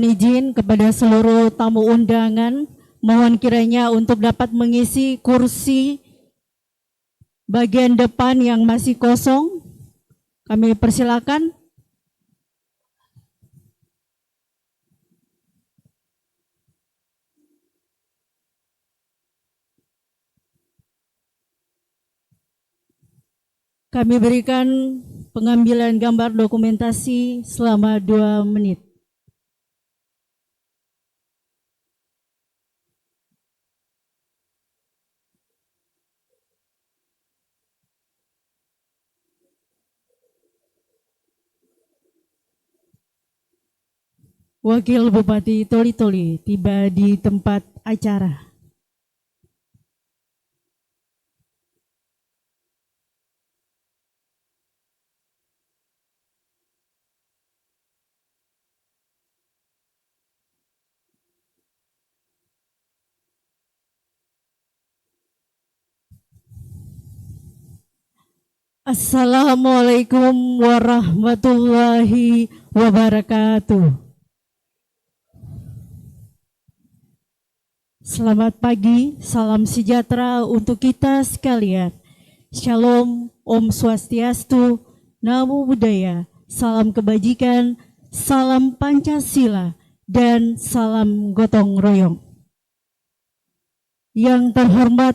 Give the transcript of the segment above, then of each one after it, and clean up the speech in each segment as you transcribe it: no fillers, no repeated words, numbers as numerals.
Mohon izin kepada seluruh tamu undangan, mohon kiranya untuk dapat mengisi kursi bagian depan yang masih kosong. Kami persilakan. Kami berikan pengambilan gambar dokumentasi selama 2 menit. Wakil Bupati Toli-Toli tiba di tempat acara. Assalamualaikum warahmatullahi wabarakatuh. Selamat pagi, salam sejahtera untuk kita sekalian. Shalom, Om Swastiastu, Namo Buddhaya, salam kebajikan, salam Pancasila, dan salam gotong royong. Yang terhormat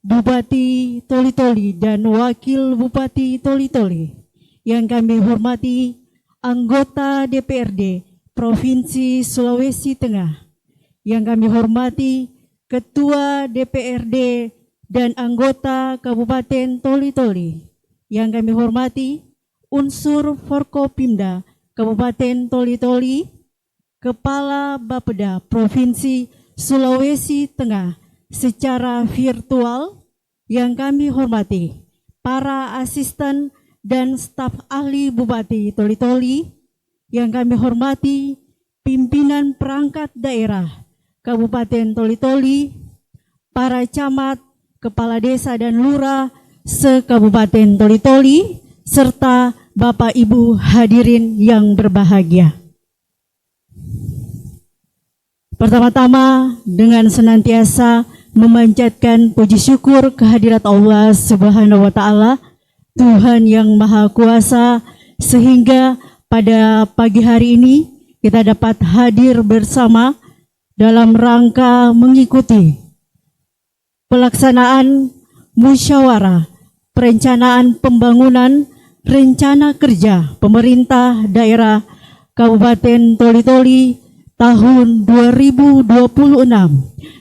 Bupati Toli-Toli dan Wakil Bupati Toli-Toli, yang kami hormati anggota DPRD Provinsi Sulawesi Tengah, yang kami hormati Ketua DPRD dan anggota Kabupaten Toli-Toli, yang kami hormati unsur Forkopimda Kabupaten Toli-Toli, Kepala Bapeda Provinsi Sulawesi Tengah secara virtual, yang kami hormati para asisten dan staf ahli Bupati Toli-Toli, yang kami hormati pimpinan perangkat daerah Kabupaten Toli-Toli, para camat, kepala desa dan lurah se-Kabupaten Toli-Toli, serta Bapak Ibu hadirin yang berbahagia. Pertama-tama dengan senantiasa memanjatkan puji syukur kehadirat Allah Subhanahu wa Ta'ala, Tuhan yang Maha Kuasa, sehingga pada pagi hari ini kita dapat hadir bersama dalam rangka mengikuti pelaksanaan musyawarah perencanaan pembangunan rencana kerja pemerintah daerah Kabupaten Toli-Toli tahun 2026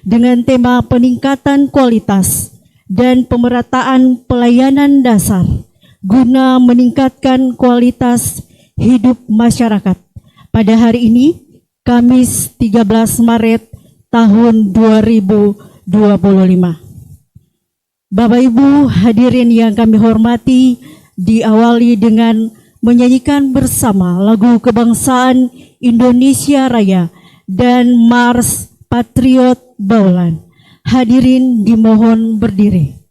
dengan tema peningkatan kualitas dan pemerataan pelayanan dasar guna meningkatkan kualitas hidup masyarakat. Pada hari ini, Kamis 13 Maret tahun 2025. Bapak Ibu hadirin yang kami hormati, diawali dengan menyanyikan bersama lagu kebangsaan Indonesia Raya dan Mars Patriot Baulan. Hadirin dimohon berdiri.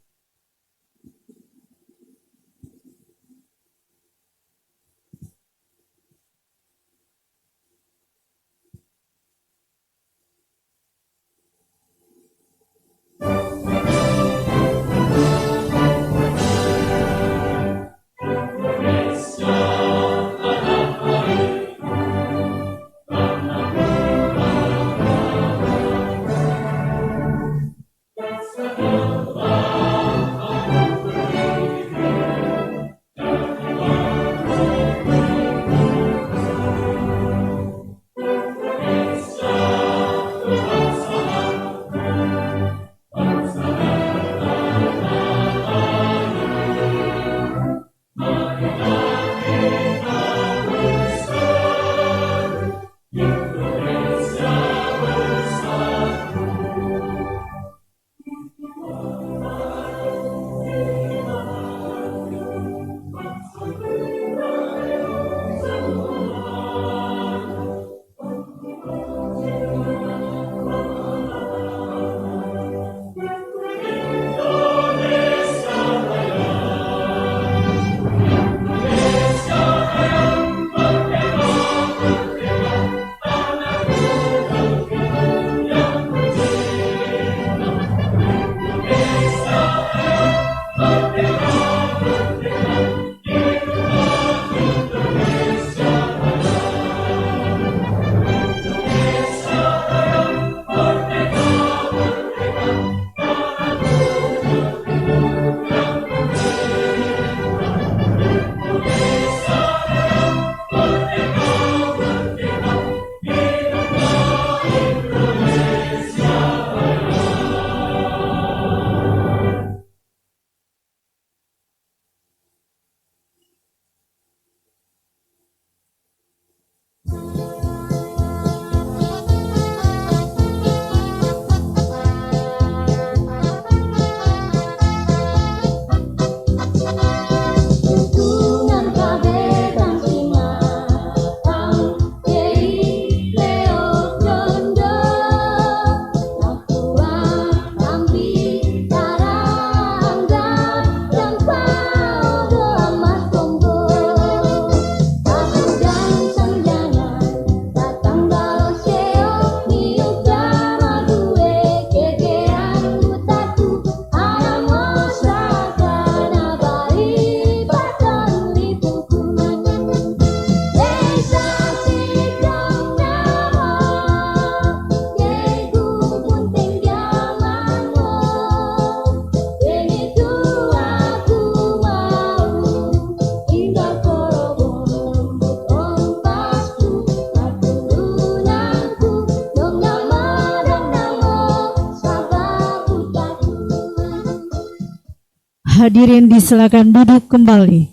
Hadirin disilakan duduk kembali.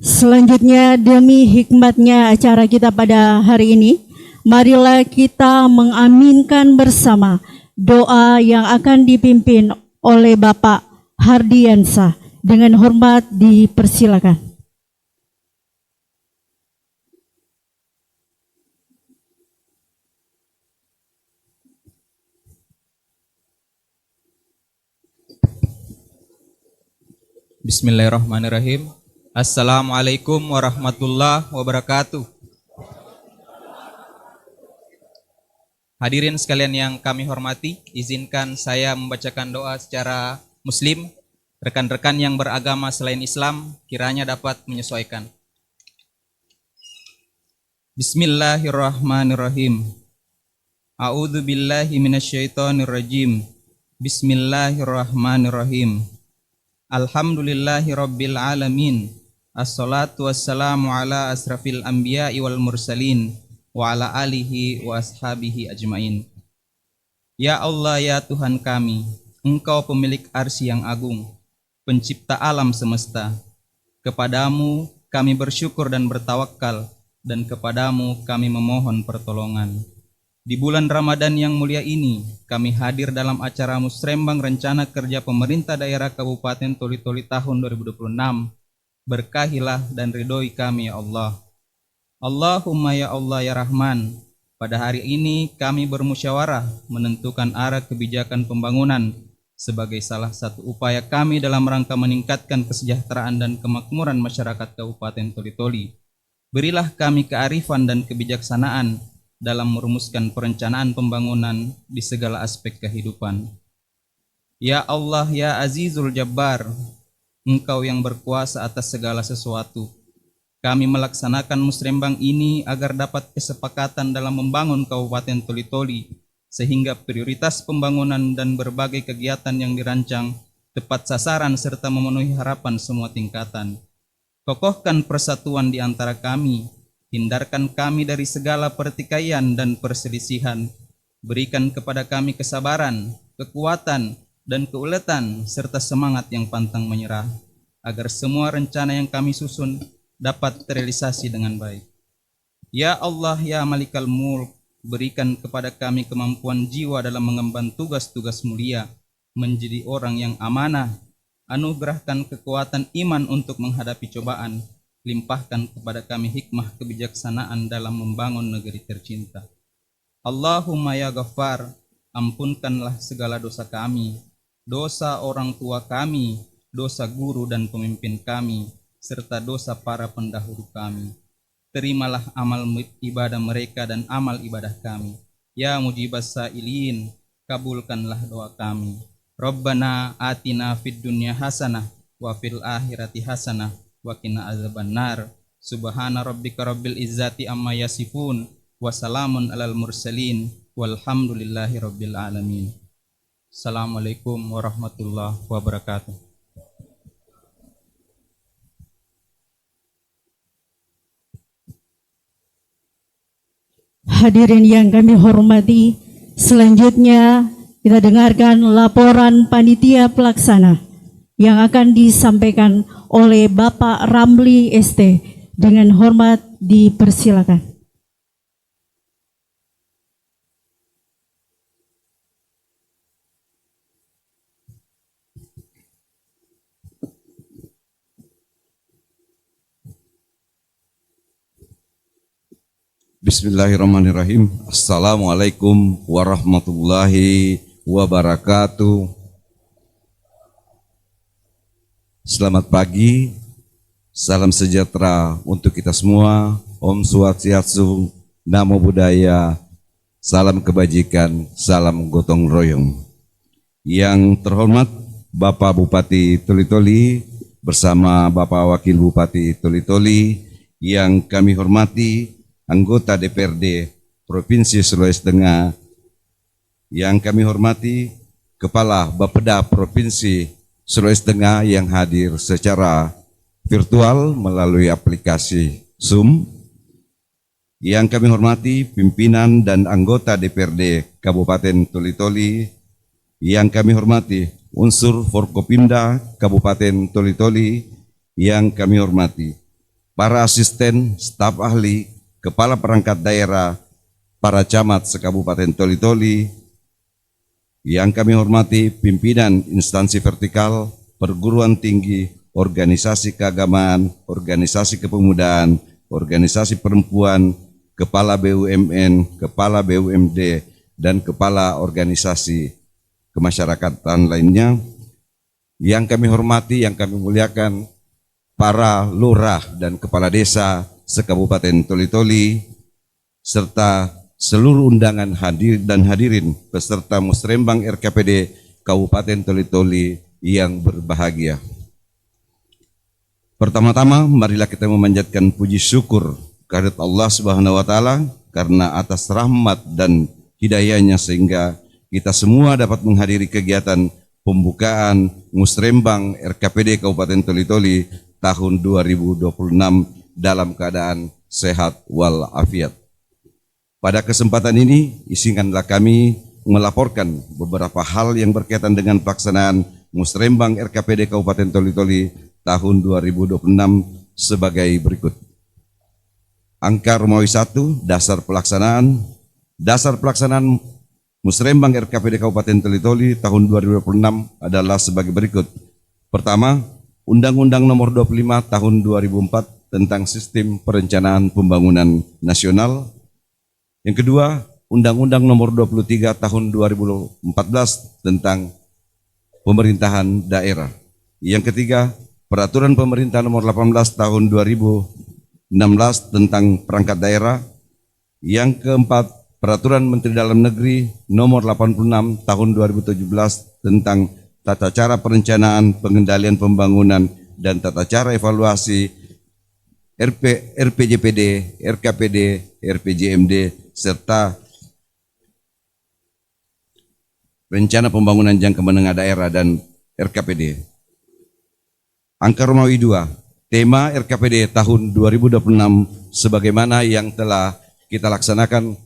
Selanjutnya, demi hikmatnya acara kita pada hari ini, marilah kita mengaminkan bersama doa yang akan dipimpin oleh Bapak Hardiansah. Dengan hormat dipersilakan. Bismillahirrahmanirrahim. Assalamualaikum warahmatullahi wabarakatuh. Hadirin sekalian yang kami hormati, izinkan saya membacakan doa secara muslim. Rekan-rekan yang beragama selain Islam kiranya dapat menyesuaikan. Bismillahirrahmanirrahim. A'udzu billahi minasyaitonir rajim. Bismillahirrahmanirrahim. Alhamdulillahi rabbil alamin. Assalatu wassalamu ala asrafil anbiya'i wal mursalin wa ala alihi wa ashabihi ajmain. Ya Allah, ya Tuhan kami, Engkau pemilik arsy yang agung, pencipta alam semesta. Kepadamu kami bersyukur dan bertawakal, dan kepadamu kami memohon pertolongan. Di bulan Ramadan yang mulia ini, kami hadir dalam acara Musrembang Rencana Kerja Pemerintah Daerah Kabupaten Toli-Toli tahun 2026. Berkahilah dan ridhoi kami, ya Allah. Allahumma ya Allah ya Rahman, pada hari ini kami bermusyawarah menentukan arah kebijakan pembangunan sebagai salah satu upaya kami dalam rangka meningkatkan kesejahteraan dan kemakmuran masyarakat Kabupaten Toli-Toli. Berilah kami kearifan dan kebijaksanaan dalam merumuskan perencanaan pembangunan di segala aspek kehidupan. Ya Allah, ya Azizul Jabbar, Engkau yang berkuasa atas segala sesuatu. Kami melaksanakan musrembang ini agar dapat kesepakatan dalam membangun Kabupaten Toli-Toli, sehingga prioritas pembangunan dan berbagai kegiatan yang dirancang tepat sasaran serta memenuhi harapan semua tingkatan. Kokohkan persatuan di antara kami, hindarkan kami dari segala pertikaian dan perselisihan. Berikan kepada kami kesabaran, kekuatan, dan keuletan serta semangat yang pantang menyerah, agar semua rencana yang kami susun dapat terrealisasi dengan baik. Ya Allah, ya Malikal Mulk, berikan kepada kami kemampuan jiwa dalam mengemban tugas-tugas mulia, menjadi orang yang amanah. Anugerahkan kekuatan iman untuk menghadapi cobaan. Limpahkan kepada kami hikmah kebijaksanaan dalam membangun negeri tercinta. Allahumma ya Ghaffar, ampunkanlah segala dosa kami, dosa orang tua kami, dosa guru dan pemimpin kami, serta dosa para pendahulu kami. Terimalah amal ibadah mereka dan amal ibadah kami. Ya mujibas sa'ilin, kabulkanlah doa kami. Rabbana atina fid dunya hasanah wa fil akhirati hasanah wa qina azabannar. Subhana rabbika rabbil izzati amma yasifun wa salamun alal mursalin walhamdulillahi rabbil alamin. Assalamualaikum warahmatullahi wabarakatuh. Hadirin yang kami hormati, selanjutnya kita dengarkan laporan panitia pelaksana yang akan disampaikan oleh Bapak Ramli ST. Dengan hormat dipersilakan. Bismillahirrahmanirrahim. Assalamualaikum warahmatullahi wabarakatuh. Selamat pagi, salam sejahtera untuk kita semua. Om Swastiastu, Namo Buddhaya, salam kebajikan, salam gotong royong. Yang terhormat Bapak Bupati Toli-Toli bersama Bapak Wakil Bupati Toli-Toli, yang kami hormati anggota DPRD Provinsi Sulawesi Tengah, yang kami hormati Kepala Bapeda Provinsi Sulawesi Tengah yang hadir secara virtual melalui aplikasi Zoom, Yang kami hormati pimpinan dan anggota DPRD Kabupaten Toli-Toli, yang kami hormati unsur Forkopimda Kabupaten Toli-Toli, yang kami hormati para asisten, staf ahli, kepala perangkat daerah, para camat se-Kabupaten Toli-Toli, yang kami hormati pimpinan instansi vertikal, perguruan tinggi, organisasi keagamaan, organisasi kepemudaan, organisasi perempuan, kepala BUMN, kepala BUMD, dan kepala organisasi kemasyarakatan lainnya. Yang kami hormati, yang kami muliakan, para lurah dan kepala desa se-Kabupaten Toli-Toli, serta seluruh undangan hadir dan hadirin peserta Musrembang RKPD Kabupaten Toli-Toli yang berbahagia. Pertama-tama, marilah kita memanjatkan puji syukur kehadirat Allah Subhanahu wa taala karena atas rahmat dan hidayahnya sehingga kita semua dapat menghadiri kegiatan pembukaan Musrembang RKPD Kabupaten Toli-Toli tahun 2026 dalam keadaan sehat walafiat. Pada kesempatan ini, izinkanlah kami melaporkan beberapa hal yang berkaitan dengan pelaksanaan Musrembang RKPD Kabupaten Toli-Toli tahun 2026 sebagai berikut. Angka Romawi 1, dasar pelaksanaan Musrembang RKPD Kabupaten Toli-Toli tahun 2026 adalah sebagai berikut. Pertama, Undang-Undang Nomor 25 Tahun 2004 tentang Sistem Perencanaan Pembangunan Nasional. Yang kedua, Undang-Undang Nomor 23 Tahun 2014 tentang Pemerintahan Daerah. Yang ketiga, Peraturan Pemerintah Nomor 18 Tahun 2016 tentang Perangkat Daerah. Yang keempat, Peraturan Menteri Dalam Negeri Nomor 86 Tahun 2017 tentang Tata Cara Perencanaan Pengendalian Pembangunan dan Tata Cara Evaluasi RPJPD, RKPD, RPJMD, serta Rencana Pembangunan Jangka Menengah Daerah dan RKPD. Angka Romawi 2, tema RKPD tahun 2026 sebagaimana yang telah kita laksanakan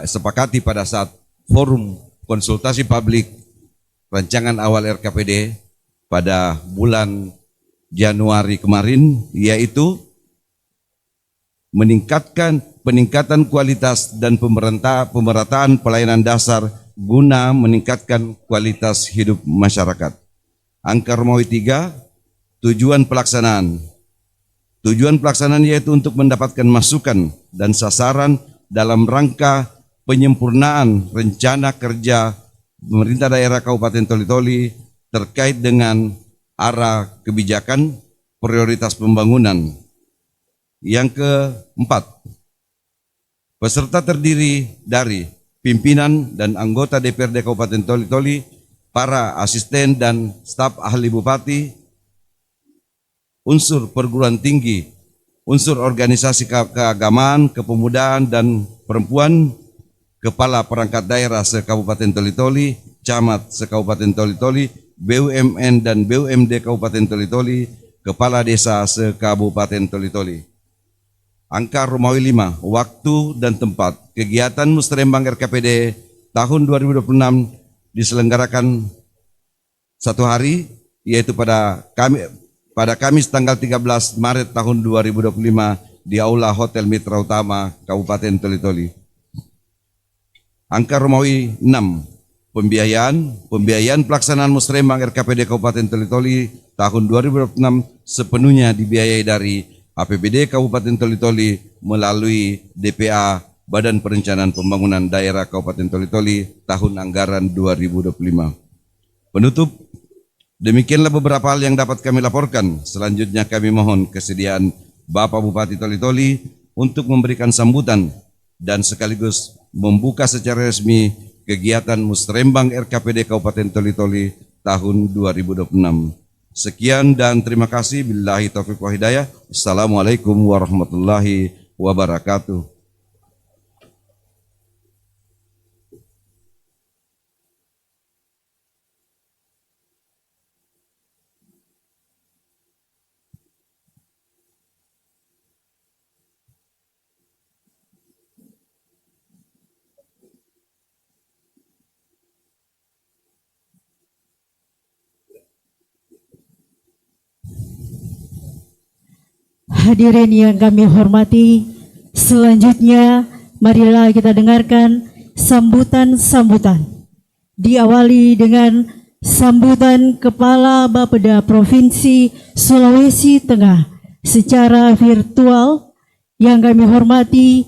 sepakati pada saat forum konsultasi publik rancangan awal RKPD pada bulan Januari kemarin, yaitu peningkatan kualitas dan pemerataan pelayanan dasar guna meningkatkan kualitas hidup masyarakat. Angka Romawi 3, tujuan pelaksanaan. Tujuan pelaksanaan yaitu untuk mendapatkan masukan dan sasaran dalam rangka penyempurnaan rencana kerja pemerintah daerah Kabupaten Toli-Toli terkait dengan arah kebijakan prioritas pembangunan. Yang keempat, peserta terdiri dari pimpinan dan anggota DPRD Kabupaten Toli-Toli, para asisten dan staf ahli bupati, unsur perguruan tinggi, unsur organisasi keagamaan, kepemudaan dan perempuan, kepala perangkat daerah se-Kabupaten Toli-Toli, camat se-Kabupaten Toli-Toli, BUMN dan BUMD Kabupaten Toli-Toli, kepala desa se-Kabupaten Toli-Toli. Angka Romawi 5, waktu dan tempat. Kegiatan Musrembang RKPD tahun 2026 diselenggarakan satu hari, yaitu pada Kamis tanggal 13 Maret tahun 2025 di Aula Hotel Mitra Utama Kabupaten Toli-Toli. Angka Romawi 6, pembiayaan pelaksanaan Musrembang RKPD Kabupaten Toli-Toli tahun 2026 sepenuhnya dibiayai dari APBD Kabupaten Toli-Toli melalui DPA Badan Perencanaan Pembangunan Daerah Kabupaten Toli-Toli tahun anggaran 2025. Penutup, demikianlah beberapa hal yang dapat kami laporkan. Selanjutnya kami mohon kesediaan Bapak Bupati Toli-Toli untuk memberikan sambutan dan sekaligus membuka secara resmi kegiatan Musrembang RKPD Kabupaten Toli-Toli tahun 2026. Sekian dan terima kasih. Billahi taufiq wa hidayah. Assalamualaikum warahmatullahi wabarakatuh. Hadirin yang kami hormati, selanjutnya marilah kita dengarkan sambutan-sambutan. Diawali dengan sambutan Kepala Bapeda Provinsi Sulawesi Tengah secara virtual yang kami hormati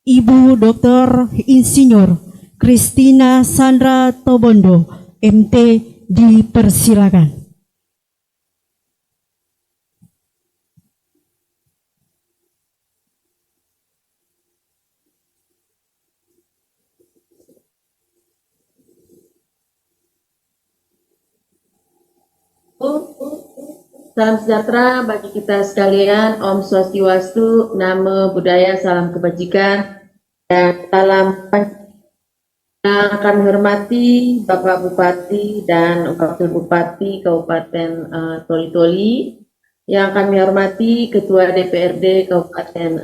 Ibu Dr. Insinyur Christina Sandra Tobondo, MT, dipersilakan. Salam sejahtera bagi kita sekalian, Om Swastiastu, Namo Buddhaya, salam kebajikan, dan salam yang kami hormati Bapak Bupati dan Wakil Bupati Kabupaten Toli-Toli, yang kami hormati Ketua DPRD Kabupaten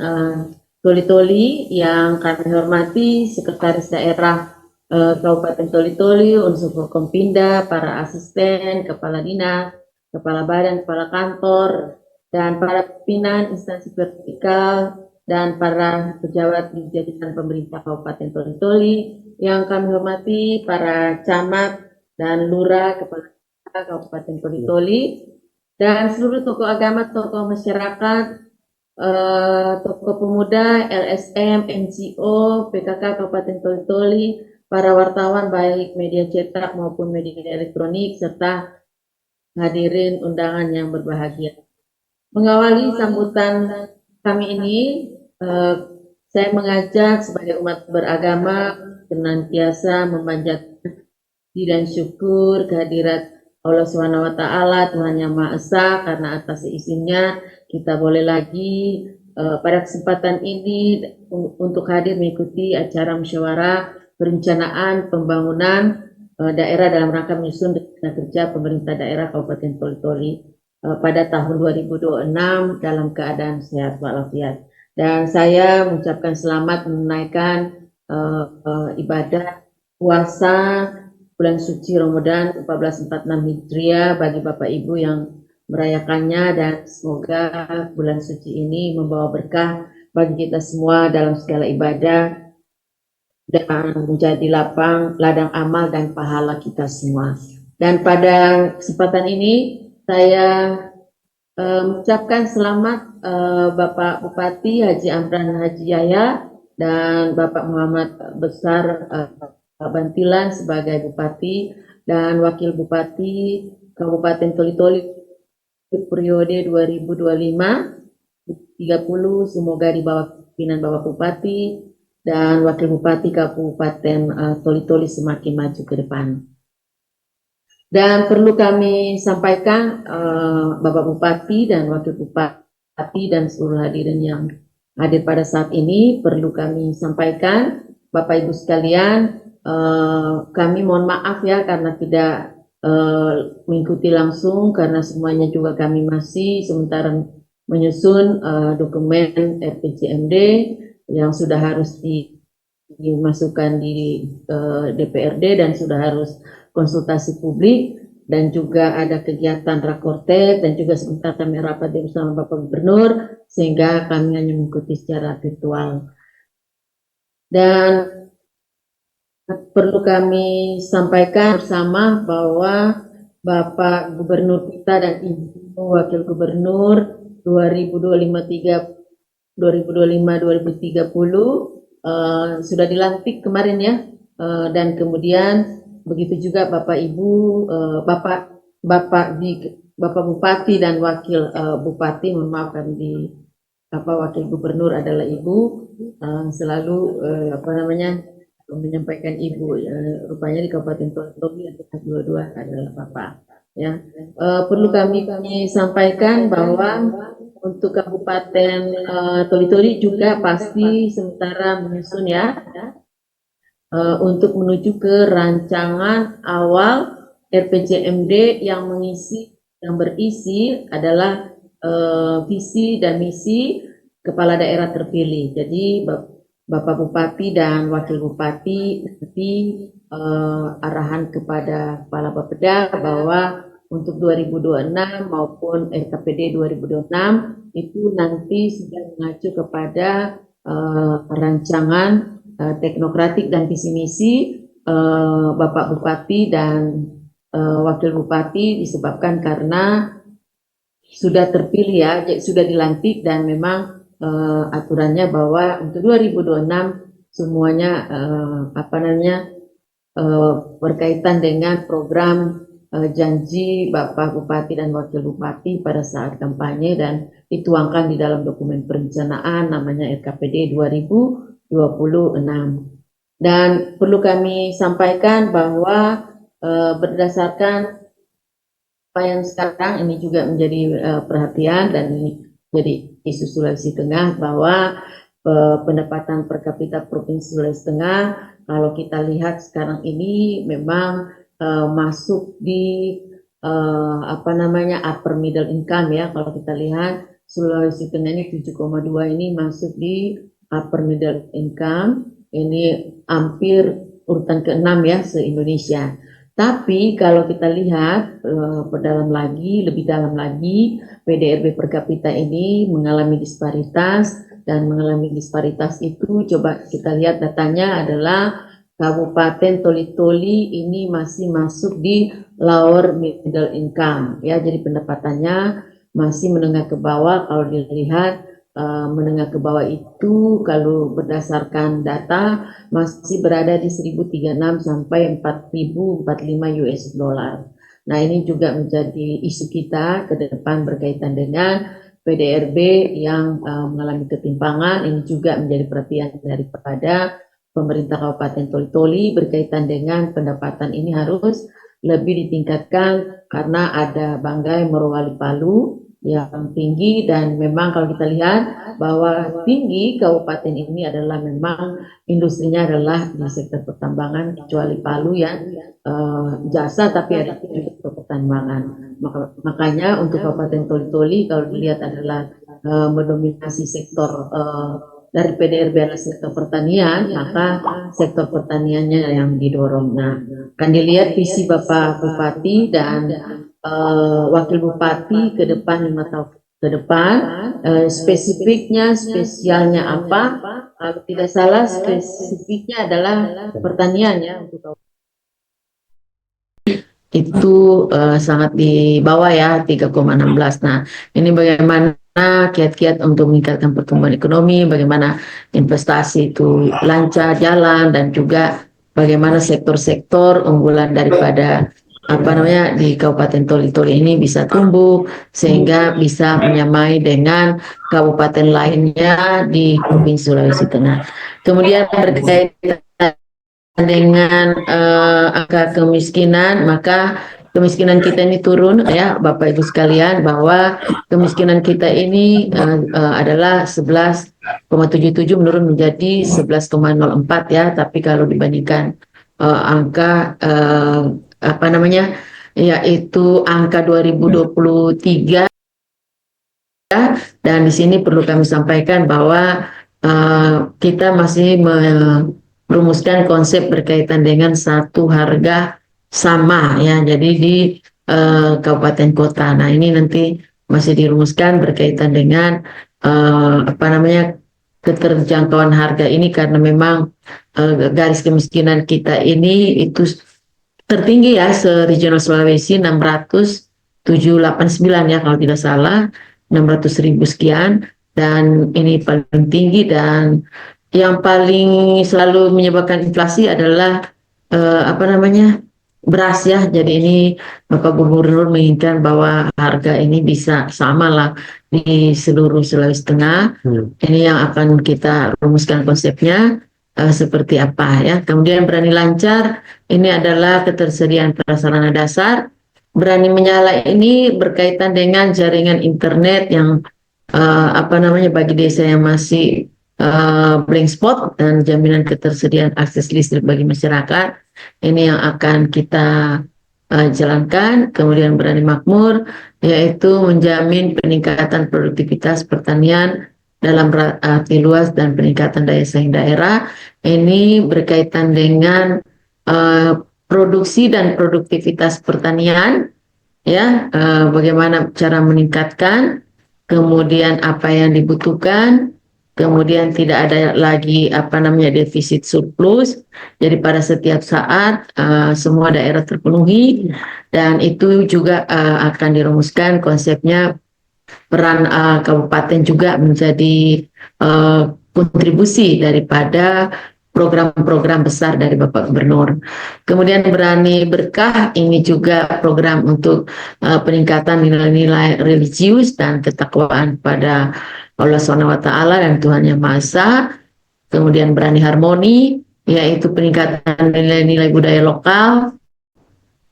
Toli-Toli, yang kami hormati Sekretaris Daerah Kabupaten Toli-Toli, unsur Forkompinda, para asisten, kepala dinas, kepala badan, kepala kantor, dan para pimpinan instansi vertikal, dan para pejabat di jajaran pemerintah Kabupaten Toli-Toli, yang kami hormati para camat dan lurah kepala Kabupaten Toli-Toli, dan seluruh tokoh agama, tokoh masyarakat, tokoh pemuda, LSM, NGO, PKK Kabupaten Toli-Toli, para wartawan baik media cetak maupun media elektronik, serta hadirin undangan yang berbahagia. Mengawali sambutan kami ini, saya mengajak sebagai umat beragama senantiasa memanjatkan puji dan syukur kehadirat Allah Subhanahu wa taala, Tuhan Yang Maha Esa, karena atas izinnya kita boleh lagi pada kesempatan ini untuk hadir mengikuti acara musyawarah perencanaan pembangunan daerah dalam rangka menyusun rencana kerja pemerintah daerah Kabupaten Toli-Toli pada tahun 2026 dalam keadaan sehat walafiat. Dan saya mengucapkan selamat menunaikan ibadah puasa bulan suci Ramadan 1446 Hijriah bagi Bapak Ibu yang merayakannya, dan semoga bulan suci ini membawa berkah bagi kita semua dalam segala ibadah dan menjadi ladang amal dan pahala kita semua. Dan pada kesempatan ini saya mengucapkan selamat Bapak Bupati Haji Amran Haji Yahya dan Bapak Muhammad Besar Bantilan sebagai Bupati dan Wakil Bupati Kabupaten Toli-Toli periode 2025-30, semoga di bawah pimpinan Bapak Bupati dan Wakil Bupati Kabupaten Toli-Toli semakin maju ke depan. Dan perlu kami sampaikan Bapak Bupati dan Wakil Bupati dan seluruh hadirin yang hadir pada saat ini, perlu kami sampaikan Bapak Ibu sekalian, kami mohon maaf ya karena tidak mengikuti langsung, karena semuanya juga kami masih sementara menyusun dokumen RPJMD yang sudah harus dimasukkan di DPRD dan sudah harus konsultasi publik, dan juga ada kegiatan rakortek, dan juga sebentar kami rapat bersama Bapak Gubernur, sehingga kami hanya mengikuti secara virtual. Dan perlu kami sampaikan bersama bahwa Bapak Gubernur kita dan Ibu Wakil Gubernur 2025-2030 sudah dilantik kemarin ya, dan kemudian begitu juga Bapak Ibu, Bapak Bupati dan Wakil Bupati, mohon maaf kami di Wakil Gubernur adalah Ibu, selalu menyampaikan Ibu, rupanya di Kabupaten Toli yang kita dua-dua adalah Bapak. Ya, perlu kami sampaikan bahwa untuk Kabupaten Toli-Toli juga pasti sementara menyusun ya, untuk menuju ke rancangan awal RPJMD yang berisi adalah visi dan misi kepala daerah terpilih. Jadi Bapak Bupati dan Wakil Bupati nanti arahan kepada Kepala Bapeda bahwa untuk 2026 maupun RKPD 2026 itu nanti sudah mengacu kepada rancangan teknokratik dan visi misi Bapak Bupati dan Wakil Bupati, disebabkan karena sudah terpilih ya, sudah dilantik, dan memang aturannya bahwa untuk 2026 semuanya berkaitan dengan program janji Bapak Bupati dan Wakil Bupati pada saat kampanye dan dituangkan di dalam dokumen perencanaan namanya RKPD 2026. Dan perlu kami sampaikan bahwa berdasarkan apa yang sekarang ini juga menjadi perhatian dan ini jadi isu Sulawesi Tengah, bahwa pendapatan per kapita Provinsi Sulawesi Tengah kalau kita lihat sekarang ini memang masuk di upper middle income ya. Kalau kita lihat Sulawesi Tengah ini 7,2 ini masuk di upper middle income, ini hampir urutan ke-6 ya se-Indonesia. Tapi kalau kita lihat lebih dalam lagi, PDRB per kapita ini mengalami disparitas, dan mengalami disparitas itu coba kita lihat datanya adalah Kabupaten Toli-Toli ini masih masuk di lower middle income ya, jadi pendapatannya masih menengah ke bawah. Kalau dilihat menengah ke bawah itu kalau berdasarkan data masih berada di 1.036 sampai 4.045 US dollar. Nah, ini juga menjadi isu kita ke depan berkaitan dengan PDRB yang mengalami ketimpangan. Ini juga menjadi perhatian daripada pemerintah Kabupaten Toli-Toli berkaitan dengan pendapatan ini harus lebih ditingkatkan karena ada Banggai Morowali Palu yang tinggi, dan memang kalau kita lihat bahwa tinggi kabupaten ini adalah memang industrinya adalah di sektor pertambangan, kecuali Palu yang jasa tapi ada juga pertambangan. Makanya untuk Kabupaten Toli-Toli kalau dilihat adalah mendominasi sektor dari PDRB adalah sektor pertanian, maka sektor pertaniannya yang didorong. Nah, kan dilihat visi Bapak Bupati dan Wakil Bupati ke depan 5 tahun ke depan, spesialnya apa? Kalau tidak salah spesifiknya adalah pertanian ya untuk itu sangat di bawah ya 3,16. Nah, ini bagaimana kiat-kiat untuk meningkatkan pertumbuhan ekonomi, bagaimana investasi itu lancar jalan, dan juga bagaimana sektor-sektor unggulan daripada di Kabupaten Toli-Toli ini bisa tumbuh sehingga bisa menyamai dengan kabupaten lainnya di Provinsi Sulawesi Tengah. Kemudian berkaitan dengan angka kemiskinan, maka kemiskinan kita ini turun ya Bapak Ibu sekalian, bahwa kemiskinan kita ini adalah 11,77 menurun menjadi 11,04 ya, tapi kalau dibandingkan angka yaitu angka 2023, dan di sini perlu kami sampaikan bahwa kita masih merumuskan konsep berkaitan dengan satu harga sama ya, jadi di kabupaten kota. Nah, ini nanti masih dirumuskan berkaitan dengan keterjangkauan harga ini, karena memang garis kemiskinan kita ini itu tertinggi ya se-regional Sulawesi 607,89 ya kalau tidak salah, 600.000 sekian, dan ini paling tinggi. Dan yang paling selalu menyebabkan inflasi adalah beras ya. Jadi ini Bapak Gubernur menginginkan bahwa harga ini bisa sama lah di seluruh Sulawesi Tengah. Ini yang akan kita rumuskan konsepnya seperti apa ya. Kemudian berani lancar, ini adalah ketersediaan prasarana dasar. Berani menyala ini berkaitan dengan jaringan internet yang bagi desa yang masih blank spot, dan jaminan ketersediaan akses listrik bagi masyarakat. Ini yang akan kita jalankan. Kemudian berani makmur, yaitu menjamin peningkatan produktivitas pertanian dalam arti luas dan peningkatan daya saing daerah. Ini berkaitan dengan produksi dan produktivitas pertanian ya, bagaimana cara meningkatkan, kemudian apa yang dibutuhkan, kemudian tidak ada lagi apa namanya defisit surplus. Jadi pada setiap saat semua daerah terpenuhi, dan itu juga akan dirumuskan konsepnya peran kabupaten juga menjadi kontribusi daripada program-program besar dari Bapak Gubernur. Kemudian Berani Berkah ini juga program untuk peningkatan nilai-nilai religius dan ketakwaan pada Allah SWT dan Tuhan Yang Maha Esa. Kemudian Berani Harmoni, yaitu peningkatan nilai-nilai budaya lokal,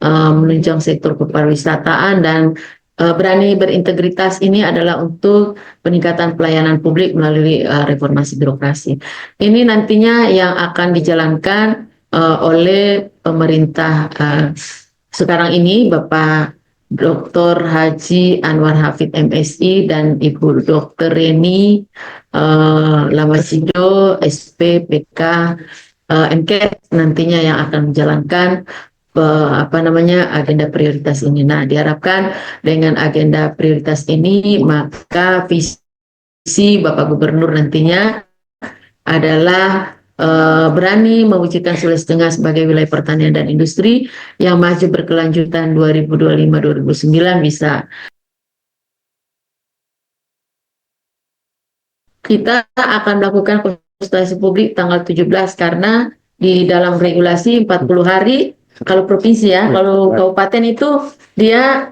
menunjang sektor kepariwisataan, dan Berani Berintegritas ini adalah untuk peningkatan pelayanan publik melalui reformasi birokrasi. Ini nantinya yang akan dijalankan oleh pemerintah sekarang ini, Bapak Dr. Haji Anwar Hafid MSI dan Ibu Dr. Reni Lamasido SPPK MKED nantinya yang akan menjalankan agenda prioritas ini. Nah, diharapkan dengan agenda prioritas ini maka visi Bapak Gubernur nantinya adalah berani mewujudkan Sulawesi Tengah sebagai wilayah pertanian dan industri yang maju berkelanjutan 2025-2009 bisa. Kita akan melakukan konsultasi publik tanggal 17 karena di dalam regulasi 40 hari. Kalau provinsi ya, kalau kabupaten itu dia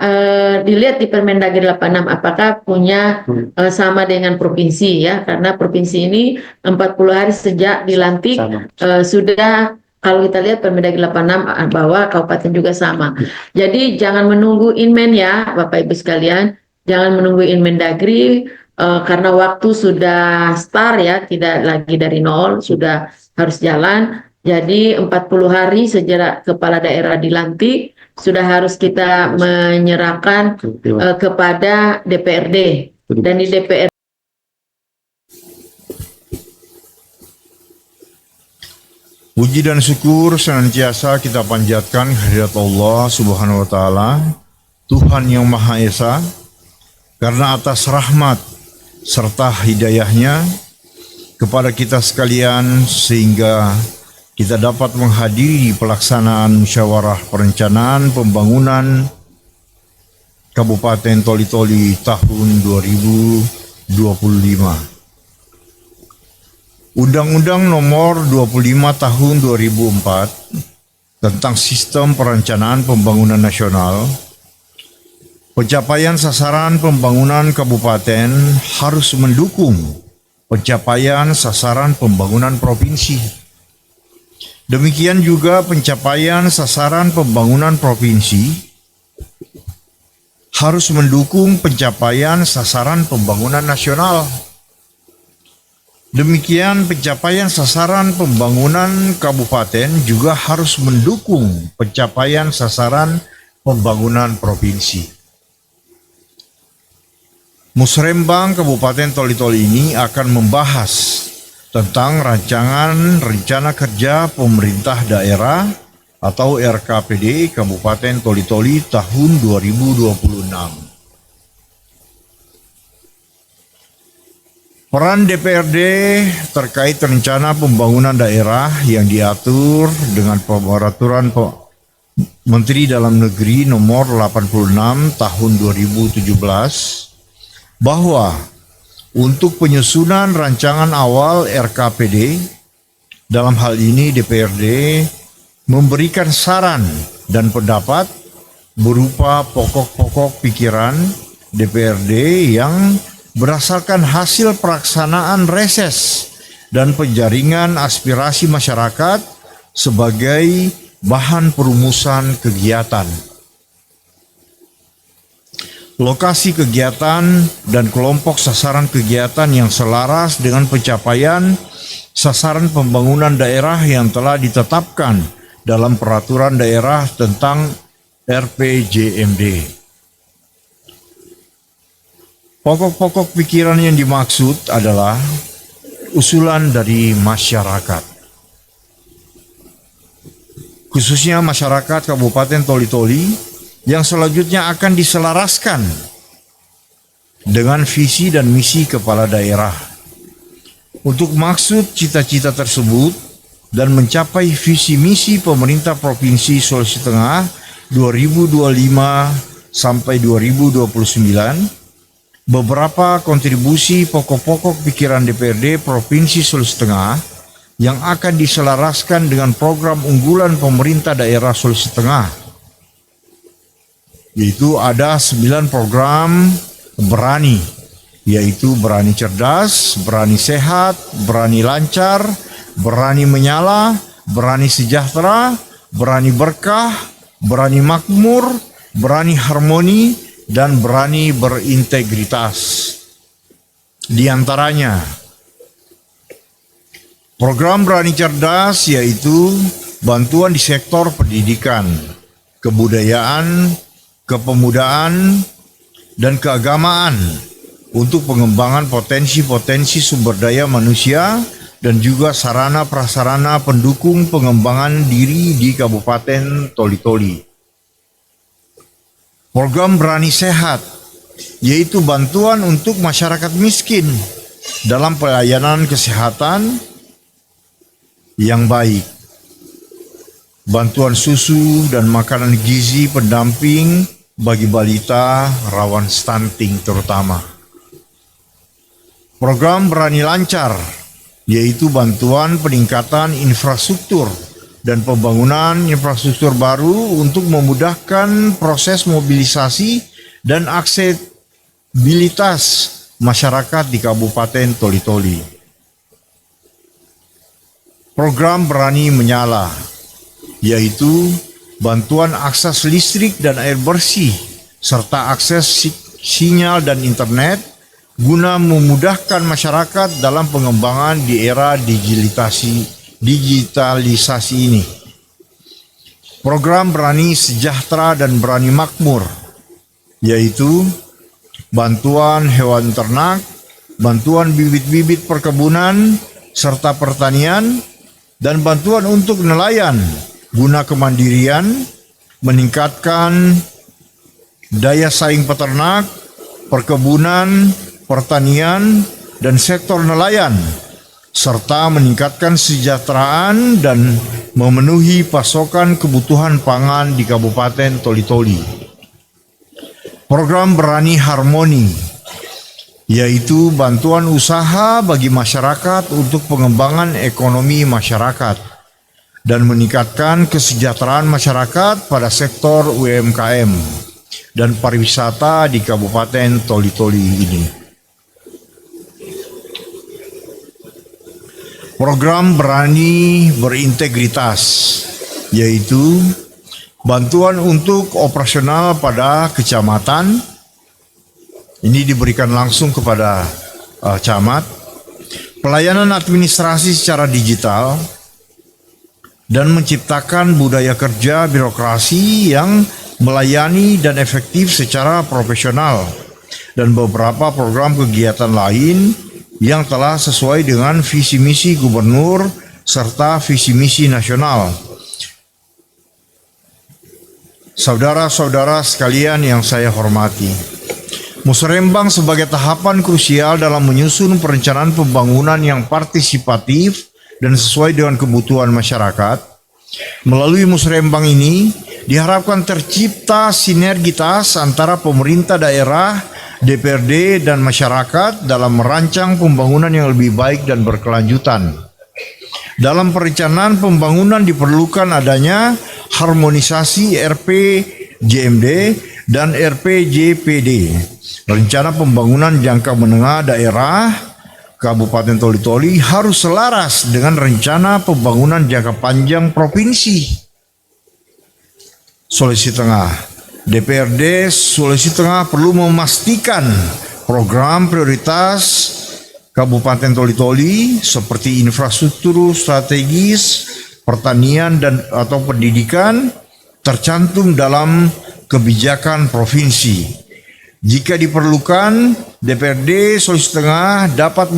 dilihat di Permendagri 86 apakah punya sama dengan provinsi ya, karena provinsi ini 40 hari sejak dilantik sudah, kalau kita lihat Permendagri 86 bahwa kabupaten juga sama. Jadi jangan menunggu Inmen ya Bapak Ibu sekalian, jangan menunggu Inmendagri karena waktu sudah start ya, tidak lagi dari nol, sudah harus jalan. Jadi 40 hari sejak kepala daerah dilantik sudah harus kita menyerahkan kepada DPRD, dan di DPRD puji dan syukur senantiasa kita panjatkan kehadirat Allah Subhanahu wa taala, Tuhan yang Maha Esa, karena atas rahmat serta hidayahnya kepada kita sekalian sehingga kita dapat menghadiri pelaksanaan musyawarah perencanaan pembangunan Kabupaten Toli-Toli tahun 2025. Undang-Undang Nomor 25 Tahun 2004 tentang Sistem Perencanaan Pembangunan Nasional, pencapaian sasaran pembangunan kabupaten harus mendukung pencapaian sasaran pembangunan provinsi. Demikian juga pencapaian sasaran pembangunan provinsi harus mendukung pencapaian sasaran pembangunan nasional. Demikian pencapaian sasaran pembangunan kabupaten juga harus mendukung pencapaian sasaran pembangunan provinsi. Musrembang Kabupaten Toli-Toli ini akan membahas tentang rancangan rencana kerja pemerintah daerah atau RKPD Kabupaten Toli-Toli tahun 2026. Peran DPRD terkait rencana pembangunan daerah yang diatur dengan Peraturan Menteri Dalam Negeri Nomor 86 Tahun 2017 bahwa untuk penyusunan rancangan awal RKPD, dalam hal ini DPRD memberikan saran dan pendapat berupa pokok-pokok pikiran DPRD yang berdasarkan hasil pelaksanaan reses dan penjaringan aspirasi masyarakat sebagai bahan perumusan kegiatan. Lokasi kegiatan dan kelompok sasaran kegiatan yang selaras dengan pencapaian sasaran pembangunan daerah yang telah ditetapkan dalam peraturan daerah tentang RPJMD. Pokok-pokok pikiran yang dimaksud adalah usulan dari masyarakat, khususnya masyarakat Kabupaten Toli-Toli yang selanjutnya akan diselaraskan dengan visi dan misi kepala daerah. Untuk maksud cita-cita tersebut dan mencapai visi misi pemerintah Provinsi Sulawesi Tengah 2025 sampai 2029, beberapa kontribusi pokok-pokok pikiran DPRD Provinsi Sulawesi Tengah yang akan diselaraskan dengan program unggulan pemerintah daerah Sulawesi Tengah, yaitu ada 9 program berani, yaitu berani cerdas, berani sehat, berani lancar, berani menyala, berani sejahtera, berani berkah, berani makmur, berani harmoni, dan berani berintegritas. Di antaranya, program berani cerdas yaitu bantuan di sektor pendidikan, kebudayaan, kepemudaan, dan keagamaan untuk pengembangan potensi-potensi sumber daya manusia dan juga sarana prasarana pendukung pengembangan diri di Kabupaten Toli-Toli. Program berani sehat yaitu bantuan untuk masyarakat miskin dalam pelayanan kesehatan yang baik, bantuan susu dan makanan gizi pendamping bagi balita rawan stunting terutama. Program berani lancar yaitu bantuan peningkatan infrastruktur dan pembangunan infrastruktur baru untuk memudahkan proses mobilisasi dan aksesibilitas masyarakat di Kabupaten Toli-Toli. Program berani menyala yaitu bantuan akses listrik dan air bersih serta akses sinyal dan internet guna memudahkan masyarakat dalam pengembangan di era digitalisasi ini. Program berani sejahtera dan berani makmur yaitu bantuan hewan ternak, bantuan bibit-bibit perkebunan serta pertanian, dan bantuan untuk nelayan guna kemandirian, meningkatkan daya saing peternak, perkebunan, pertanian, dan sektor nelayan, serta meningkatkan kesejahteraan dan memenuhi pasokan kebutuhan pangan di Kabupaten Toli-Toli. Program berani harmoni yaitu bantuan usaha bagi masyarakat untuk pengembangan ekonomi masyarakat dan meningkatkan kesejahteraan masyarakat pada sektor UMKM dan pariwisata di Kabupaten Toli-Toli ini. Program berani berintegritas yaitu bantuan untuk operasional pada kecamatan, ini diberikan langsung kepada camat, pelayanan administrasi secara digital, dan menciptakan budaya kerja birokrasi yang melayani dan efektif secara profesional, dan beberapa program kegiatan lain yang telah sesuai dengan visi misi gubernur serta visi misi nasional. Saudara-saudara sekalian yang saya hormati, Musrembang sebagai tahapan krusial dalam menyusun perencanaan pembangunan yang partisipatif dan sesuai dengan kebutuhan masyarakat. Melalui Musrembang ini diharapkan tercipta sinergitas antara pemerintah daerah, DPRD, dan masyarakat dalam merancang pembangunan yang lebih baik dan berkelanjutan. Dalam perencanaan pembangunan diperlukan adanya harmonisasi RPJMD dan RPJPD, rencana pembangunan jangka menengah daerah Kabupaten Toli-Toli harus selaras dengan rencana pembangunan jangka panjang Provinsi Sulawesi Tengah. DPRD Sulawesi Tengah perlu memastikan program prioritas Kabupaten Toli-Toli seperti infrastruktur strategis, pertanian dan atau pendidikan tercantum dalam kebijakan provinsi. Jika diperlukan, DPRD Sulawesi Tengah dapat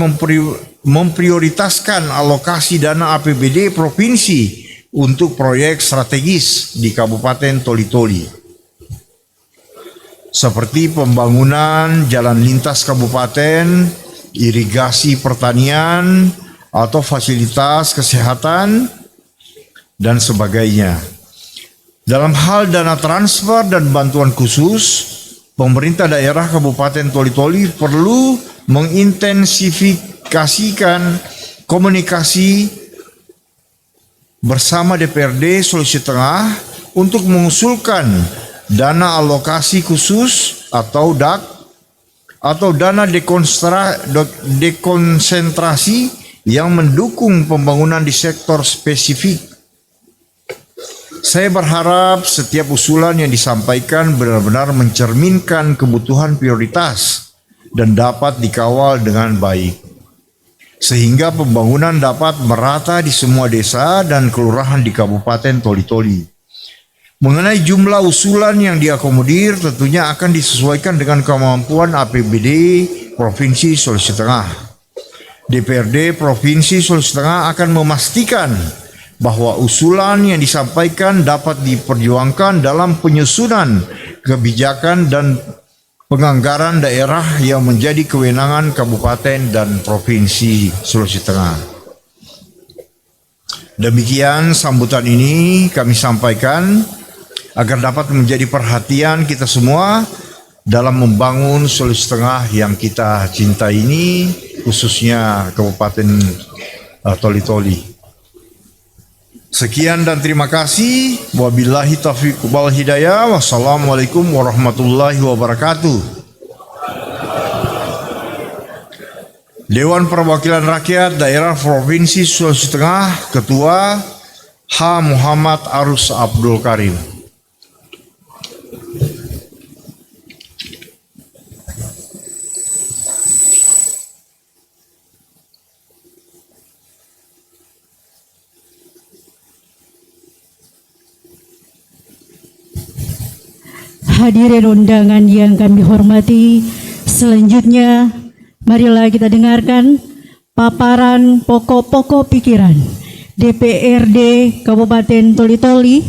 memprioritaskan alokasi dana APBD provinsi untuk proyek strategis di Kabupaten Toli-Toli. seperti pembangunan jalan lintas kabupaten, irigasi pertanian, atau fasilitas kesehatan, dan sebagainya. Dalam hal dana transfer dan bantuan khusus, pemerintah daerah Kabupaten Toli-Toli perlu mengintensifikasikan komunikasi bersama DPRD Sulawesi Tengah untuk mengusulkan dana alokasi khusus atau DAK atau dana dekonsentrasi yang mendukung pembangunan di sektor spesifik. Saya berharap setiap usulan yang disampaikan benar-benar mencerminkan kebutuhan prioritas dan dapat dikawal dengan baik, sehingga pembangunan dapat merata di semua desa dan kelurahan di Kabupaten Toli-Toli. Mengenai jumlah usulan yang diakomodir tentunya akan disesuaikan dengan kemampuan APBD Provinsi Sulawesi Tengah. DPRD Provinsi Sulawesi Tengah akan memastikan bahwa usulan yang disampaikan dapat diperjuangkan dalam penyusunan kebijakan dan penganggaran daerah yang menjadi kewenangan kabupaten dan provinsi Sulawesi Tengah. Demikian sambutan ini kami sampaikan agar dapat menjadi perhatian kita semua dalam membangun Sulawesi Tengah yang kita cintai ini, khususnya Kabupaten Toli-Toli. Sekian dan terima kasih. Wabillahi taufiq wal hidayah. Wassalamualaikum warahmatullahi wabarakatuh. Dewan Perwakilan Rakyat Daerah Provinsi Sulawesi Tengah, Ketua H. Muhammad Arus Abdul Karim. Hadirin undangan yang kami hormati, selanjutnya marilah kita dengarkan paparan pokok-pokok pikiran DPRD Kabupaten Toli-Toli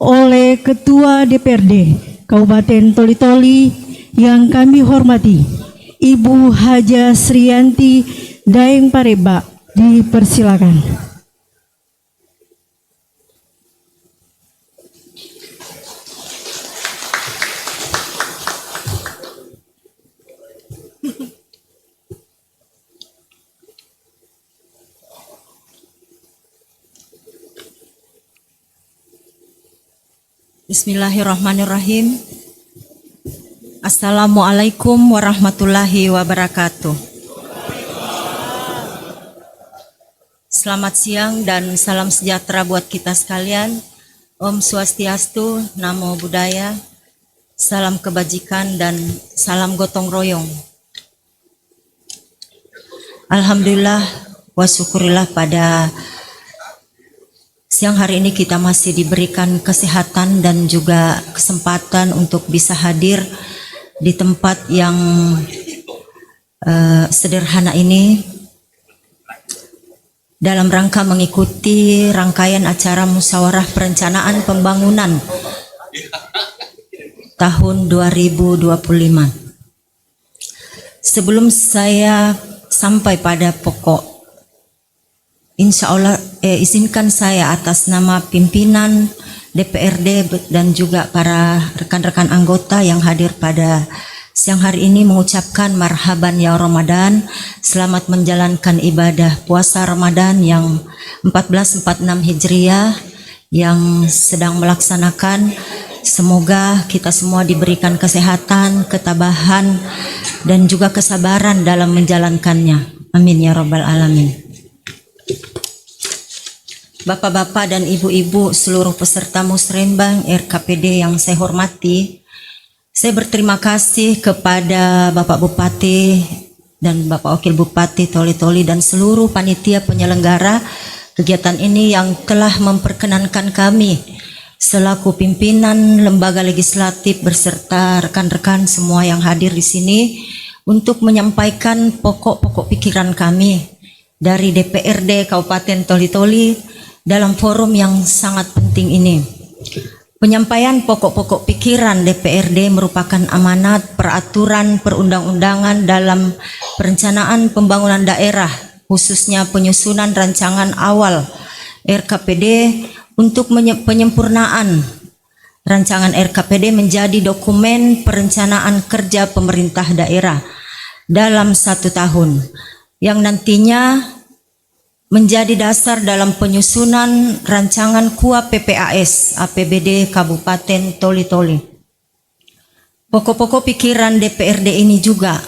oleh Ketua DPRD Kabupaten Toli-Toli yang kami hormati, Ibu Haja Sriyanti Daeng Pareba. Dipersilakan. Bismillahirrahmanirrahim. Assalamualaikum warahmatullahi wabarakatuh. Selamat siang dan salam sejahtera buat kita sekalian. Om Swastiastu, Namo Buddhaya, salam kebajikan dan salam gotong royong. Alhamdulillah wa syukurillah pada siang hari ini kita masih diberikan kesehatan dan juga kesempatan untuk bisa hadir di tempat yang sederhana ini dalam rangka mengikuti rangkaian acara musyawarah perencanaan pembangunan tahun 2025. Sebelum saya sampai pada pokok, insya Allah izinkan saya atas nama pimpinan DPRD dan juga para rekan-rekan anggota yang hadir pada siang hari ini mengucapkan marhaban ya Ramadan. Selamat menjalankan ibadah puasa Ramadan yang 1446 Hijriah yang sedang melaksanakan. Semoga kita semua diberikan kesehatan, ketabahan dan juga kesabaran dalam menjalankannya. Amin ya Rabbal Alamin. Bapak-bapak dan ibu-ibu seluruh peserta musrembang RKPD yang saya hormati, saya berterima kasih kepada Bapak Bupati dan Bapak Wakil Bupati Toli-Toli dan seluruh panitia penyelenggara kegiatan ini yang telah memperkenankan kami selaku pimpinan lembaga legislatif beserta rekan-rekan semua yang hadir di sini untuk menyampaikan pokok-pokok pikiran kami dari DPRD Kabupaten Toli-Toli dalam forum yang sangat penting ini. Penyampaian pokok-pokok pikiran DPRD merupakan amanat peraturan perundang-undangan dalam perencanaan pembangunan daerah, khususnya penyusunan rancangan awal RKPD untuk penyempurnaan rancangan RKPD menjadi dokumen perencanaan kerja pemerintah daerah dalam 1 tahun, yang nantinya menjadi dasar dalam penyusunan rancangan KUA PPAS APBD Kabupaten Toli-Toli. Pokok-pokok pikiran DPRD ini juga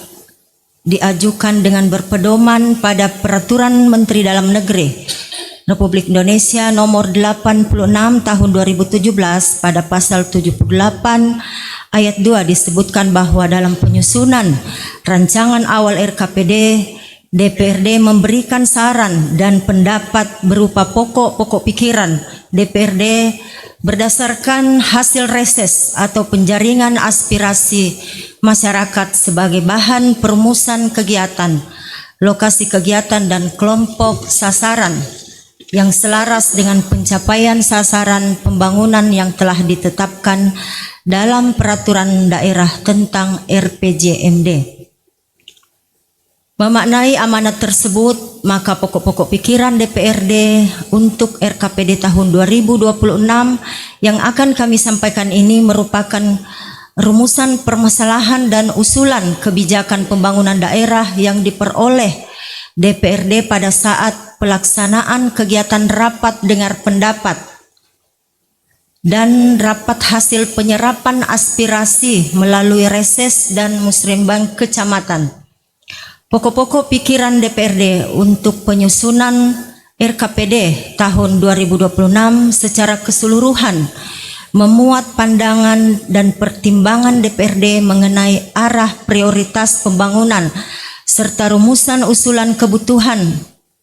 diajukan dengan berpedoman pada Peraturan Menteri Dalam Negeri Republik Indonesia Nomor 86 Tahun 2017 pada pasal 78 ayat 2 disebutkan bahwa dalam penyusunan rancangan awal RKPD, DPRD memberikan saran dan pendapat berupa pokok-pokok pikiran DPRD berdasarkan hasil reses atau penjaringan aspirasi masyarakat sebagai bahan perumusan kegiatan, lokasi kegiatan dan kelompok sasaran yang selaras dengan pencapaian sasaran pembangunan yang telah ditetapkan dalam peraturan daerah tentang RPJMD. Memaknai amanat tersebut, maka pokok-pokok pikiran DPRD untuk RKPD tahun 2026 yang akan kami sampaikan ini merupakan rumusan permasalahan dan usulan kebijakan pembangunan daerah yang diperoleh DPRD pada saat pelaksanaan kegiatan rapat dengar pendapat dan rapat hasil penyerapan aspirasi melalui reses dan musrembang kecamatan. Pokok-pokok pikiran DPRD untuk penyusunan RKPD tahun 2026 secara keseluruhan memuat pandangan dan pertimbangan DPRD mengenai arah prioritas pembangunan serta rumusan usulan kebutuhan,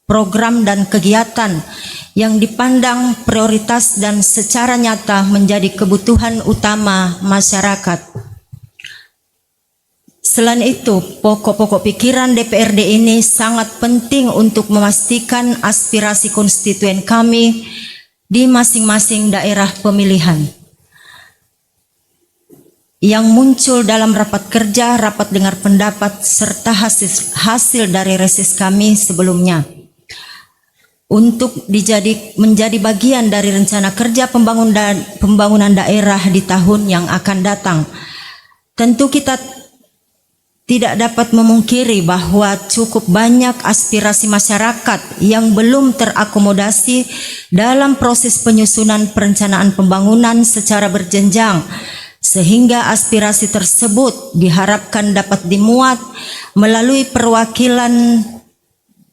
program dan kegiatan yang dipandang prioritas dan secara nyata menjadi kebutuhan utama masyarakat. Selain itu, pokok-pokok pikiran DPRD ini sangat penting untuk memastikan aspirasi konstituen kami di masing-masing daerah pemilihan yang muncul dalam rapat kerja, rapat dengar pendapat, serta hasil dari reses kami sebelumnya untuk menjadi bagian dari rencana kerja pembangunan daerah di tahun yang akan datang. Tentu kita tidak dapat memungkiri bahwa cukup banyak aspirasi masyarakat yang belum terakomodasi dalam proses penyusunan perencanaan pembangunan secara berjenjang, sehingga aspirasi tersebut diharapkan dapat dimuat melalui perwakilan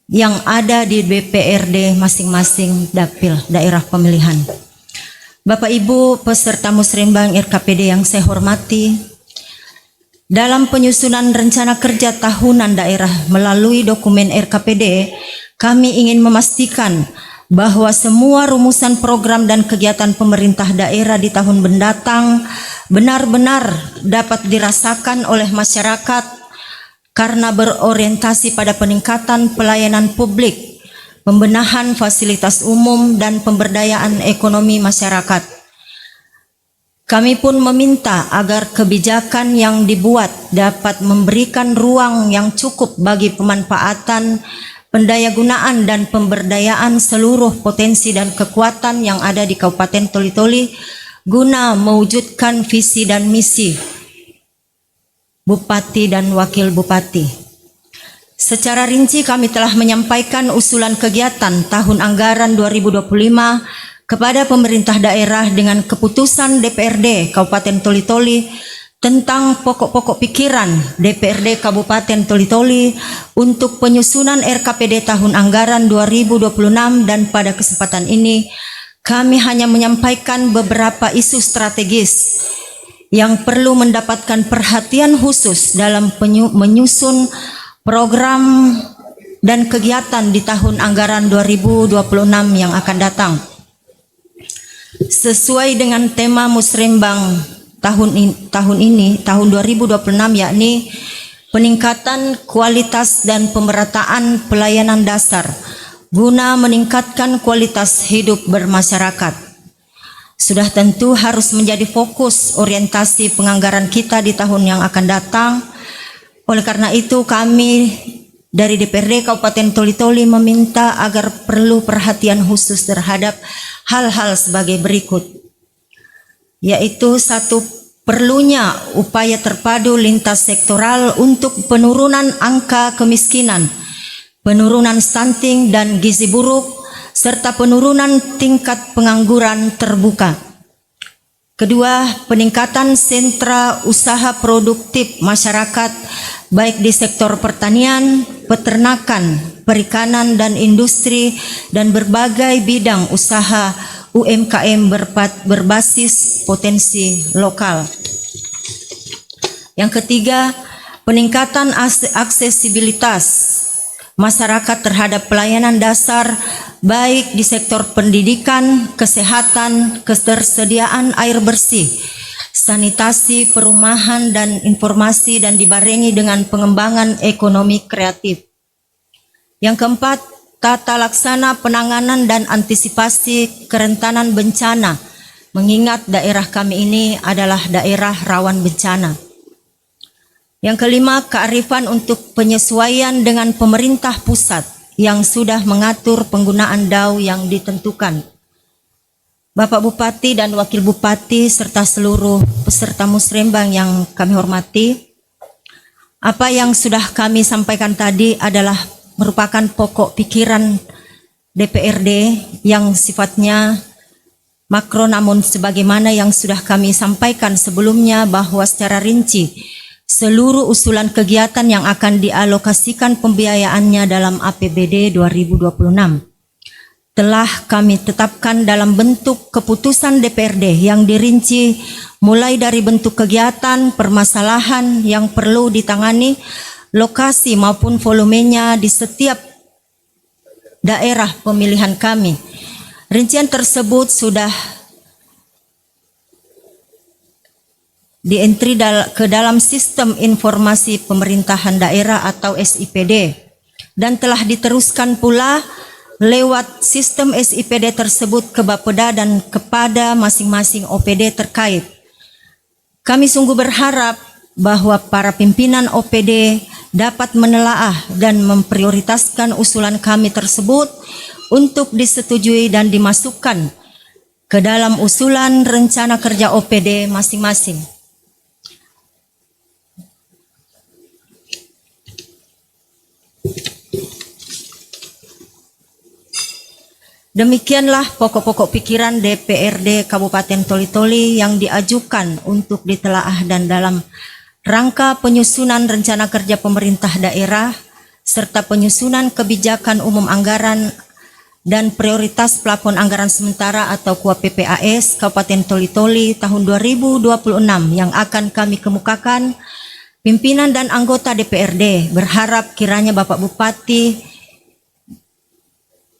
yang ada di DPRD masing-masing dapil daerah pemilihan. Bapak Ibu peserta musrembang RKPD yang saya hormati, dalam penyusunan rencana kerja tahunan daerah melalui dokumen RKPD, kami ingin memastikan bahwa semua rumusan program dan kegiatan pemerintah daerah di tahun mendatang benar-benar dapat dirasakan oleh masyarakat karena berorientasi pada peningkatan pelayanan publik, pembenahan fasilitas umum, dan pemberdayaan ekonomi masyarakat. Kami pun meminta agar kebijakan yang dibuat dapat memberikan ruang yang cukup bagi pemanfaatan, pendayagunaan dan pemberdayaan seluruh potensi dan kekuatan yang ada di Kabupaten Toli-Toli guna mewujudkan visi dan misi Bupati dan Wakil Bupati. Secara rinci kami telah menyampaikan usulan kegiatan tahun anggaran 2025 kepada pemerintah daerah dengan keputusan DPRD Kabupaten Toli-Toli tentang pokok-pokok pikiran DPRD Kabupaten Toli-Toli untuk penyusunan RKPD tahun anggaran 2026, dan pada kesempatan ini kami hanya menyampaikan beberapa isu strategis yang perlu mendapatkan perhatian khusus dalam menyusun program dan kegiatan di tahun anggaran 2026 yang akan datang. Sesuai dengan tema musrembang tahun 2026, yakni peningkatan kualitas dan pemerataan pelayanan dasar guna meningkatkan kualitas hidup bermasyarakat. sudah tentu harus menjadi fokus orientasi penganggaran kita di tahun yang akan datang. Oleh karena itu kami dari DPRD Kabupaten Toli-Toli meminta agar perlu perhatian khusus terhadap hal-hal sebagai berikut, yaitu satu, perlunya upaya terpadu lintas sektoral untuk penurunan angka kemiskinan, penurunan stunting dan gizi buruk, serta penurunan tingkat pengangguran terbuka. Kedua, peningkatan sentra usaha produktif masyarakat baik di sektor pertanian, peternakan, perikanan dan industri dan berbagai bidang usaha UMKM berbasis potensi lokal. Yang ketiga, peningkatan aksesibilitas masyarakat terhadap pelayanan dasar baik di sektor pendidikan, kesehatan, ketersediaan air bersih, sanitasi, perumahan dan informasi, dan dibarengi dengan pengembangan ekonomi kreatif. Yang keempat, tata laksana penanganan dan antisipasi kerentanan bencana, mengingat daerah kami ini adalah daerah rawan bencana. Yang kelima, kearifan untuk penyesuaian dengan pemerintah pusat yang sudah mengatur penggunaan DAU yang ditentukan. Bapak Bupati dan Wakil Bupati serta seluruh peserta musrembang yang kami hormati, apa yang sudah kami sampaikan tadi adalah merupakan pokok pikiran DPRD yang sifatnya makro, namun sebagaimana yang sudah kami sampaikan sebelumnya bahwa secara rinci seluruh usulan kegiatan yang akan dialokasikan pembiayaannya dalam APBD 2026 telah kami tetapkan dalam bentuk keputusan DPRD yang dirinci mulai dari bentuk kegiatan, permasalahan yang perlu ditangani, lokasi maupun volumenya di setiap daerah pemilihan kami. Rincian tersebut sudah dientri ke dalam Sistem Informasi Pemerintahan Daerah atau SIPD dan telah diteruskan pula lewat sistem SIPD tersebut ke Bapeda dan kepada masing-masing OPD terkait. Kami sungguh berharap bahwa para pimpinan OPD dapat menelaah dan memprioritaskan usulan kami tersebut untuk disetujui dan dimasukkan ke dalam usulan rencana kerja OPD masing-masing. Demikianlah pokok-pokok pikiran DPRD Kabupaten Toli-Toli yang diajukan untuk ditelaah dan dalam rangka penyusunan rencana kerja pemerintah daerah serta penyusunan kebijakan umum anggaran dan prioritas plafon anggaran sementara atau KUA PPAS Kabupaten Toli-Toli tahun 2026 yang akan kami kemukakan. Pimpinan dan anggota DPRD berharap kiranya Bapak Bupati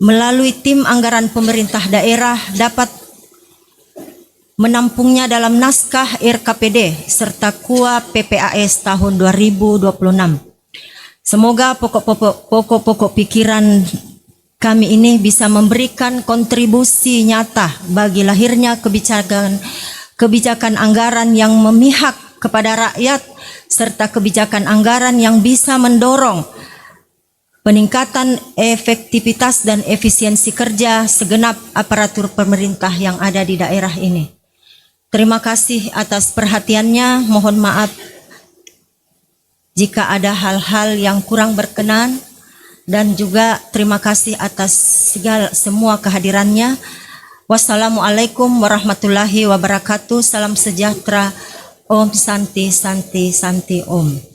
melalui tim anggaran pemerintah daerah dapat menampungnya dalam naskah RKPD serta KUA PPAS tahun 2026. Semoga pokok-pokok pikiran kami ini bisa memberikan kontribusi nyata bagi lahirnya kebijakan anggaran yang memihak kepada rakyat serta kebijakan anggaran yang bisa mendorong peningkatan efektivitas dan efisiensi kerja segenap aparatur pemerintah yang ada di daerah ini. Terima kasih atas perhatiannya. Mohon maaf jika ada hal-hal yang kurang berkenan dan juga terima kasih atas semua kehadirannya. Wassalamualaikum warahmatullahi wabarakatuh. Salam sejahtera. Om Santi Santi Santi Om.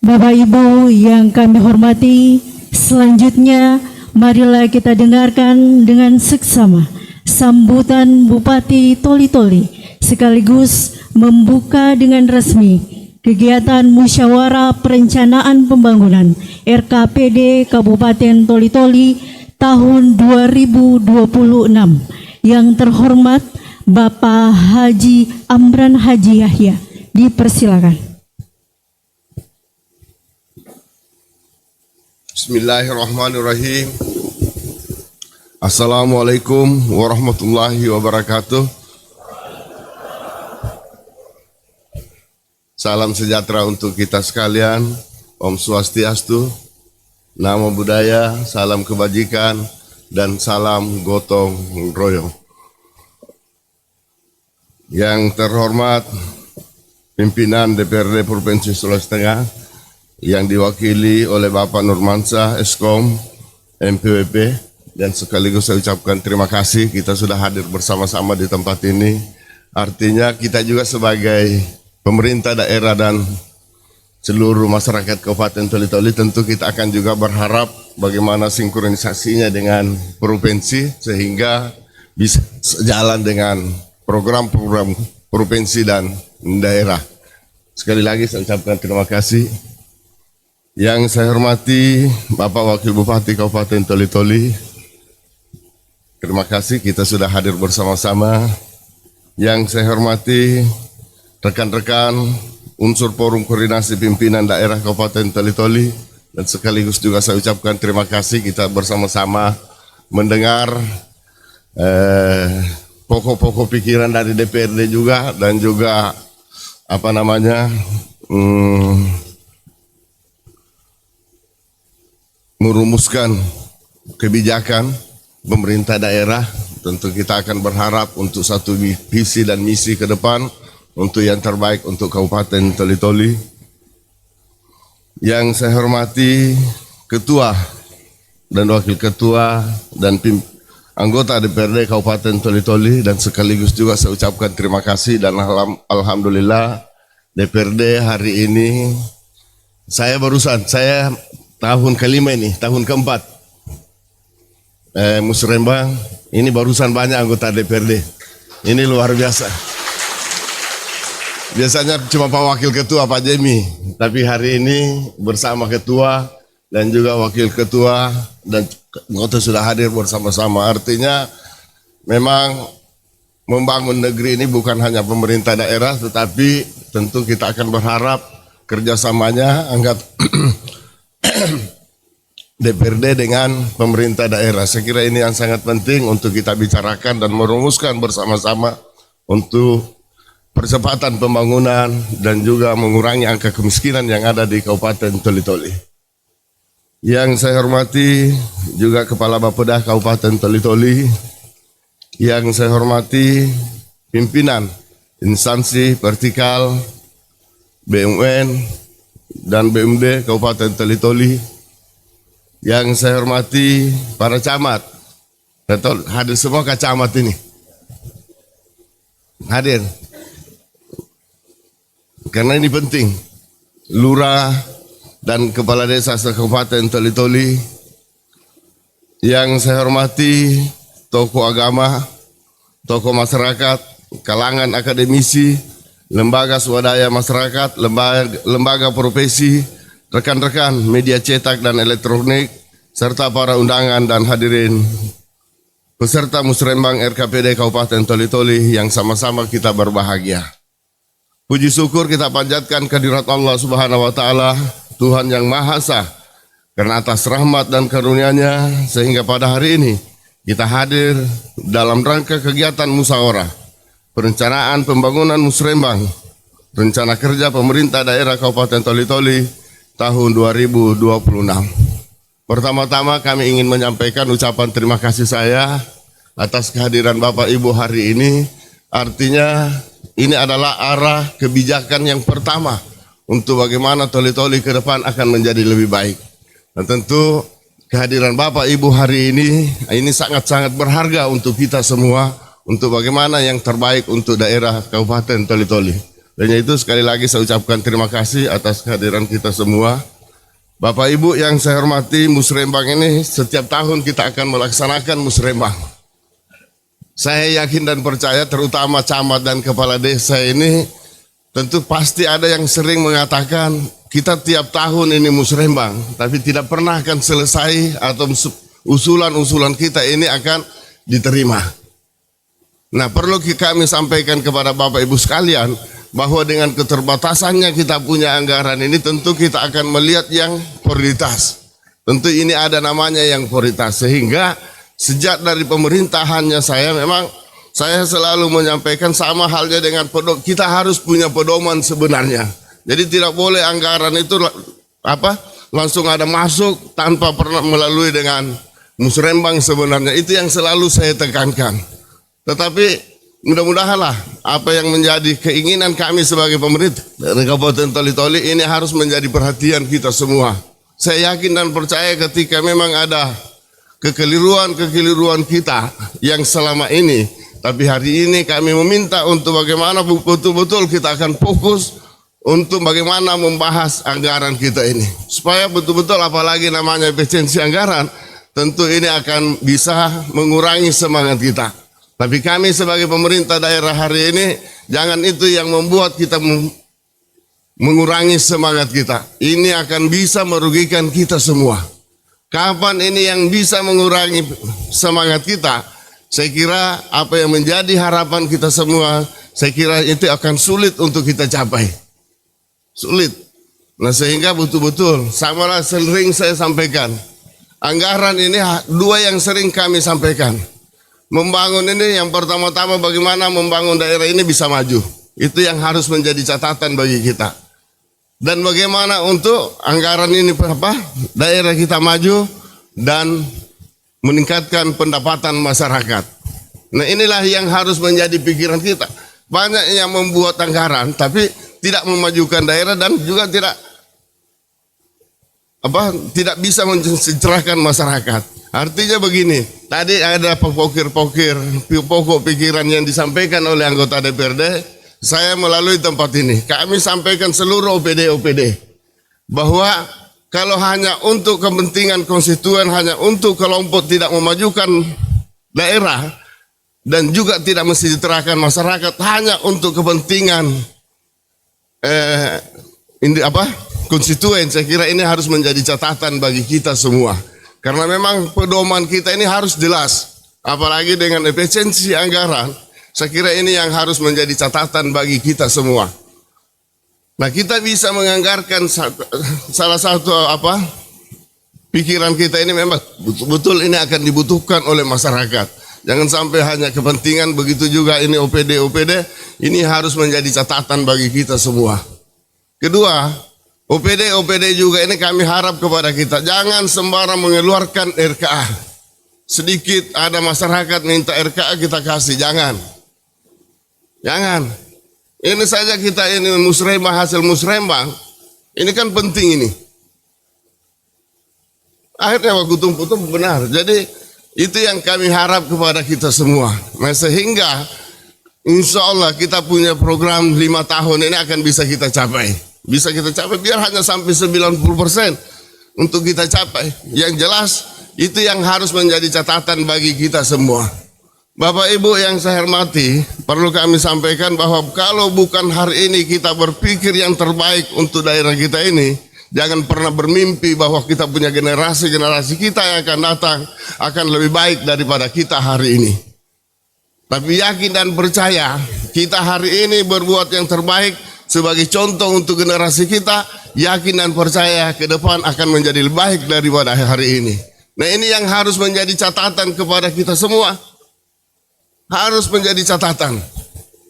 Bapak Ibu yang kami hormati, selanjutnya marilah kita dengarkan dengan seksama sambutan Bupati Toli-Toli sekaligus membuka dengan resmi kegiatan musyawarah perencanaan pembangunan RKPD Kabupaten Toli-Toli tahun 2026. Yang terhormat Bapak Haji Amran Haji Yahya, dipersilakan. Bismillahirrahmanirrahim. Assalamualaikum warahmatullahi wabarakatuh. Salam sejahtera untuk kita sekalian. Om Swastiastu, Namo Buddhaya, salam kebajikan, dan salam gotong royong. Yang terhormat pimpinan DPRD Provinsi Sulawesi Tengah yang diwakili oleh Bapak Nurmansyah, Eskom, MPWP, dan sekaligus saya ucapkan terima kasih kita sudah hadir bersama-sama di tempat ini. Artinya kita juga sebagai pemerintah daerah dan seluruh masyarakat Kabupaten Toli-Toli tentu kita akan juga berharap bagaimana sinkronisasinya dengan provinsi sehingga bisa sejalan dengan program-program provinsi dan daerah. Sekali lagi saya ucapkan terima kasih. Yang saya hormati Bapak Wakil Bupati Kabupaten Toli-Toli, terima kasih kita sudah hadir bersama-sama. Yang saya hormati rekan-rekan unsur forum koordinasi pimpinan daerah Kabupaten Toli-Toli, dan sekaligus juga saya ucapkan terima kasih kita bersama-sama mendengar pokok-pokok pikiran dari DPRD juga, dan juga merumuskan kebijakan pemerintah daerah. Tentu kita akan berharap untuk satu visi dan misi ke depan untuk yang terbaik untuk Kabupaten Toli-Toli. Yang saya hormati Ketua dan Wakil Ketua dan anggota DPRD Kabupaten Toli-Toli, dan sekaligus juga saya ucapkan terima kasih dan alhamdulillah DPRD hari ini saya tahun kelima ini, tahun keempat Musrembang ini barusan banyak anggota DPRD. Ini luar biasa. Biasanya cuma Pak Wakil Ketua Pak Jemi, tapi hari ini bersama Ketua dan juga Wakil Ketua dan anggota sudah hadir bersama-sama. Artinya memang membangun negeri ini bukan hanya pemerintah daerah, tetapi tentu kita akan berharap kerjasamanya angkat DPRD dengan pemerintah daerah. Saya kira ini yang sangat penting untuk kita bicarakan dan merumuskan bersama-sama untuk percepatan pembangunan dan juga mengurangi angka kemiskinan yang ada di Kabupaten Toli-Toli. Yang saya hormati juga Kepala Bapeda Kabupaten Toli-Toli, yang saya hormati pimpinan instansi vertikal BUMN dan BUMD Kabupaten Toli-Toli, yang saya hormati para camat. Hadir semua ke camat ini? Hadir. Karena ini penting. Lurah dan Kepala Desa Kabupaten Toli-Toli, yang saya hormati tokoh agama, tokoh masyarakat, kalangan akademisi, lembaga swadaya masyarakat, lembaga profesi, rekan-rekan media cetak dan elektronik, serta para undangan dan hadirin peserta Musrembang RKPD Kabupaten Toli-Toli yang sama-sama kita berbahagia. Puji syukur kita panjatkan kehadirat Allah Subhanahu wa taala, Tuhan yang Maha Esa, karena atas rahmat dan karunia-Nya sehingga pada hari ini kita hadir dalam rangka kegiatan musyawarah perencanaan pembangunan Musrembang, rencana kerja pemerintah daerah Kabupaten Toli-Toli tahun 2026. Pertama-tama kami ingin menyampaikan ucapan terima kasih saya atas kehadiran Bapak Ibu hari ini. Artinya ini adalah arah kebijakan yang pertama untuk bagaimana Toli-Toli ke depan akan menjadi lebih baik. Dan tentu kehadiran Bapak Ibu hari ini sangat-sangat berharga untuk kita semua, untuk bagaimana yang terbaik untuk daerah Kabupaten Toli-Toli. Dan itu sekali lagi saya ucapkan terima kasih atas kehadiran kita semua. Bapak Ibu yang saya hormati, Musrembang ini setiap tahun kita akan melaksanakan Musrembang. Saya yakin dan percaya terutama camat dan kepala desa ini Tentu pasti ada yang sering mengatakan kita tiap tahun ini musrembang, tapi tidak pernah akan selesai atau usulan-usulan kita ini akan diterima. Nah, perlu kami sampaikan kepada Bapak Ibu sekalian bahwa dengan keterbatasannya kita punya anggaran ini, tentu kita akan melihat yang prioritas. Tentu ini ada namanya yang prioritas, sehingga sejak dari pemerintahannya saya selalu menyampaikan sama halnya dengan kita harus punya pedoman sebenarnya. Jadi tidak boleh anggaran itu langsung ada masuk tanpa pernah melalui dengan musrembang sebenarnya. Itu yang selalu saya tekankan. Tetapi mudah-mudahanlah apa yang menjadi keinginan kami sebagai pemerintah dari Kabupaten Toli-Toli ini harus menjadi perhatian kita semua. Saya yakin dan percaya ketika memang ada kekeliruan kita yang selama ini, tapi hari ini kami meminta untuk bagaimana betul-betul kita akan fokus untuk bagaimana membahas anggaran kita ini. Supaya betul-betul apalagi namanya efisiensi anggaran, tentu ini akan bisa mengurangi semangat kita. Tapi kami sebagai pemerintah daerah hari ini, jangan itu yang membuat kita mengurangi semangat kita. Ini akan bisa merugikan kita semua. Kapan ini yang bisa mengurangi semangat kita? Saya kira apa yang menjadi harapan kita semua, saya kira itu akan sulit untuk kita capai. Sulit. Nah, sehingga betul-betul, samalah sering saya sampaikan, anggaran ini dua yang sering kami sampaikan. Membangun ini yang pertama-tama bagaimana membangun daerah ini bisa maju. Itu yang harus menjadi catatan bagi kita. Dan bagaimana untuk anggaran ini daerah kita maju dan meningkatkan pendapatan masyarakat. Nah, inilah yang harus menjadi pikiran kita. Banyak yang membuat anggaran tapi tidak memajukan daerah dan juga tidak bisa mencerahkan masyarakat. Artinya begini, tadi ada pokok pikiran yang disampaikan oleh anggota DPRD, saya melalui tempat ini. Kami sampaikan seluruh OPD bahwa kalau hanya untuk kepentingan konstituen, hanya untuk kelompok tidak memajukan daerah dan juga tidak mensejahterakan masyarakat, hanya untuk kepentingan konstituen, saya kira ini harus menjadi catatan bagi kita semua. Karena memang pedoman kita ini harus jelas, apalagi dengan efisiensi anggaran, saya kira ini yang harus menjadi catatan bagi kita semua. Nah, kita bisa menganggarkan salah satu pikiran kita ini memang betul-betul ini akan dibutuhkan oleh masyarakat. Jangan sampai hanya kepentingan, begitu juga ini OPD ini harus menjadi catatan bagi kita semua. Kedua, OPD juga ini kami harap kepada kita, jangan sembarang mengeluarkan RKA. Sedikit ada masyarakat minta RKA kita kasih, jangan. Ini saja kita ini musrembang, hasil musrembang, ini kan penting ini. Akhirnya waktu tumpu-tumpu benar. Jadi itu yang kami harap kepada kita semua. Nah, sehingga insya Allah kita punya program 5 tahun ini akan bisa kita capai. Bisa kita capai biar hanya sampai 90% untuk kita capai. Yang jelas itu yang harus menjadi catatan bagi kita semua. Bapak Ibu yang saya hormati, perlu kami sampaikan bahwa kalau bukan hari ini kita berpikir yang terbaik untuk daerah kita ini, jangan pernah bermimpi bahwa kita punya generasi kita yang akan datang akan lebih baik daripada kita hari ini. Tapi yakin dan percaya, kita hari ini berbuat yang terbaik sebagai contoh untuk generasi kita, yakin dan percaya ke depan akan menjadi lebih baik daripada hari ini. Nah, ini yang harus menjadi catatan kepada kita semua. Harus menjadi catatan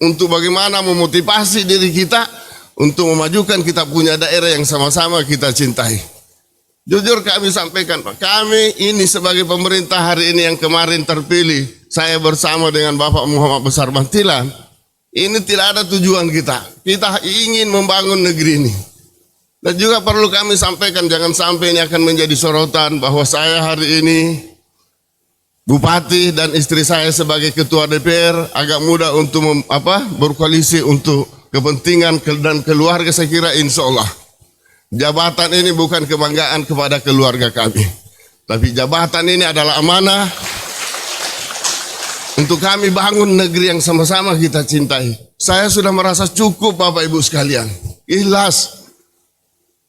untuk bagaimana memotivasi diri kita untuk memajukan kita punya daerah yang sama-sama kita cintai. Jujur kami sampaikan, Pak, kami ini sebagai pemerintah hari ini yang kemarin terpilih, saya bersama dengan Bapak Muhammad Besar Bantilan, ini tidak ada tujuan kita. Kita ingin membangun negeri ini. Dan juga perlu kami sampaikan, jangan sampai ini akan menjadi sorotan bahwa saya hari ini Bupati dan istri saya sebagai ketua DPR agak mudah untuk berkoalisi untuk kepentingan dan keluarga. Saya kira insya Allah jabatan ini bukan kebanggaan kepada keluarga kami, tapi jabatan ini adalah amanah untuk kami bangun negeri yang sama-sama kita cintai. Saya sudah merasa cukup Bapak Ibu sekalian. Ikhlas.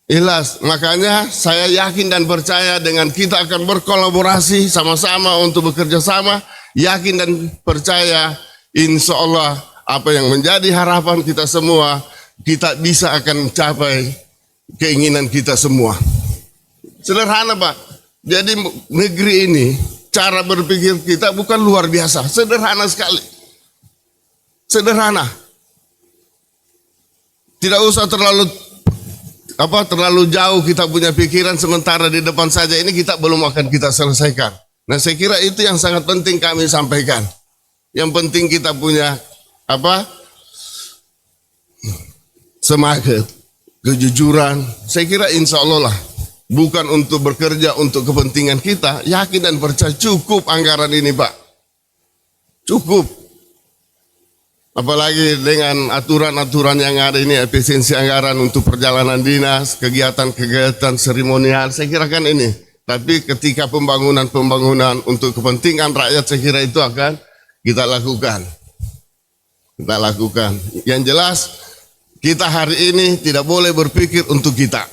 Ikhlas. Makanya saya yakin dan percaya dengan kita akan berkolaborasi sama-sama untuk bekerja sama. Yakin dan percaya insya Allah apa yang menjadi harapan kita semua, kita bisa akan capai keinginan kita semua. Sederhana Pak. Jadi negeri ini, cara berpikir kita bukan luar biasa. Sederhana sekali. Sederhana. Tidak usah terlalu jauh kita punya pikiran, sementara di depan saja ini kita belum akan kita selesaikan. Nah, saya kira itu yang sangat penting kami sampaikan. Yang penting kita punya semangat, kejujuran. Saya kira insya Allah lah, bukan untuk bekerja untuk kepentingan kita. Yakin dan percaya cukup anggaran ini Pak. Cukup. Apalagi dengan aturan-aturan yang ada ini, efisiensi anggaran untuk perjalanan dinas, kegiatan-kegiatan seremonial, saya kira kan ini. Tapi ketika pembangunan untuk kepentingan rakyat, saya kira itu akan kita lakukan. Kita lakukan. Yang jelas, kita hari ini tidak boleh berpikir untuk kita.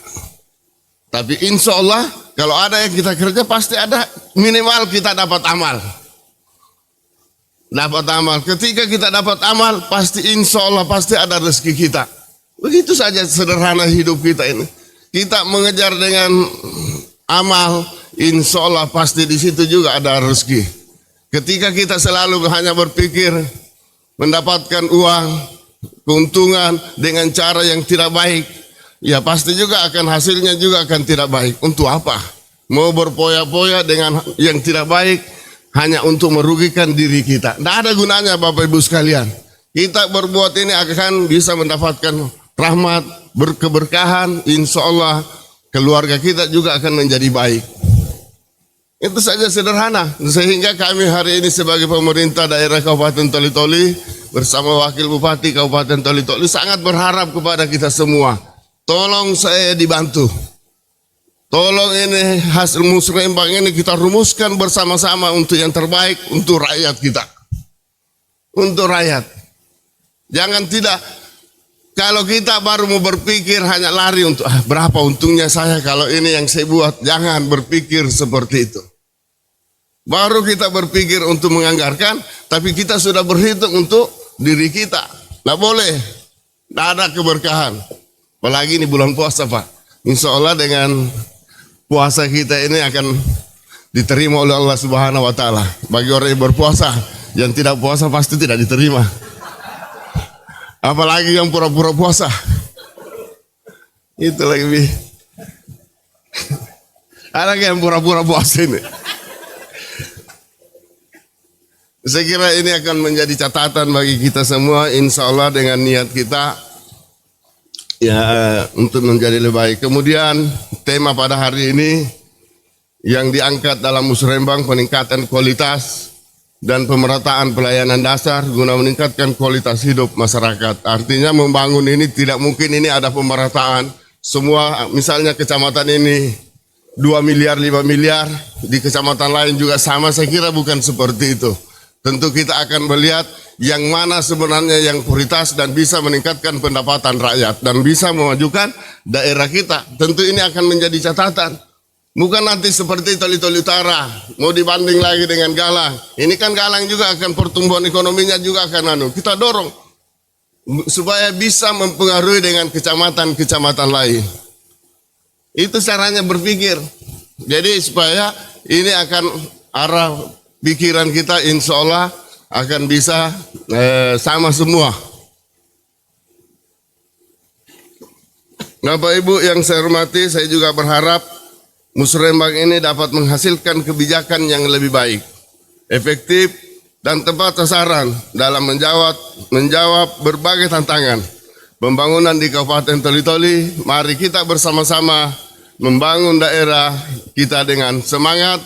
Tapi insya Allah, kalau ada yang kita kerja, pasti ada minimal kita dapat amal. Dapat amal. Ketika kita dapat amal, pasti insya Allah pasti ada rezeki kita. Begitu saja sederhana hidup kita ini. Kita mengejar dengan amal, insya Allah pasti di situ juga ada rezeki. Ketika kita selalu hanya berpikir mendapatkan uang, keuntungan dengan cara yang tidak baik, ya pasti juga akan hasilnya juga akan tidak baik. Untuk apa? Mau berpoya-poya dengan yang tidak baik, hanya untuk merugikan diri kita. Tidak ada gunanya Bapak Ibu sekalian. Kita berbuat ini akan bisa mendapatkan rahmat, berkeberkahan, insya Allah keluarga kita juga akan menjadi baik. Itu saja sederhana. Sehingga kami hari ini sebagai pemerintah daerah Kabupaten Toli-Toli bersama Wakil Bupati Kabupaten Toli-Toli sangat berharap kepada kita semua. Tolong saya dibantu. Tolong ini hasil musrembang ini kita rumuskan bersama-sama untuk yang terbaik untuk rakyat kita. Untuk rakyat. Jangan tidak, kalau kita baru mau berpikir hanya lari untuk berapa untungnya saya kalau ini yang saya buat. Jangan berpikir seperti itu. Baru kita berpikir untuk menganggarkan, tapi kita sudah berhitung untuk diri kita. Tidak boleh. Tidak ada keberkahan. Apalagi ini bulan puasa Pak. Insya Allah dengan puasa kita ini akan diterima oleh Allah Subhanahu wa Ta'ala. Bagi orang yang berpuasa, yang tidak puasa pasti tidak diterima. Apalagi yang pura-pura puasa. Itu lagi. Ada yang pura-pura puasa ini. Saya kira ini akan menjadi catatan bagi kita semua. Insya Allah dengan niat kita ya untuk menjadi lebih baik. Kemudian tema pada hari ini yang diangkat dalam musrembang peningkatan kualitas dan pemerataan pelayanan dasar guna meningkatkan kualitas hidup masyarakat. Artinya membangun ini tidak mungkin ini ada pemerataan. Semua misalnya kecamatan ini 2 miliar, 5 miliar, di kecamatan lain juga sama, saya kira bukan seperti itu. Tentu kita akan melihat yang mana sebenarnya yang prioritas dan bisa meningkatkan pendapatan rakyat dan bisa memajukan daerah kita. Tentu ini akan menjadi catatan. Bukan nanti seperti Toli-Toli Utara, mau dibanding lagi dengan Galang. Ini kan Galang juga akan pertumbuhan ekonominya juga akan kita dorong supaya bisa mempengaruhi dengan kecamatan-kecamatan lain. Itu caranya berpikir. Jadi supaya ini akan arah pikiran kita insya Allah akan bisa sama semua. Bapak Ibu yang saya hormati, saya juga berharap musrembang ini dapat menghasilkan kebijakan yang lebih baik, efektif dan tepat sasaran dalam menjawab berbagai tantangan pembangunan di Kabupaten Toli-Toli. Mari kita bersama-sama membangun daerah kita dengan semangat,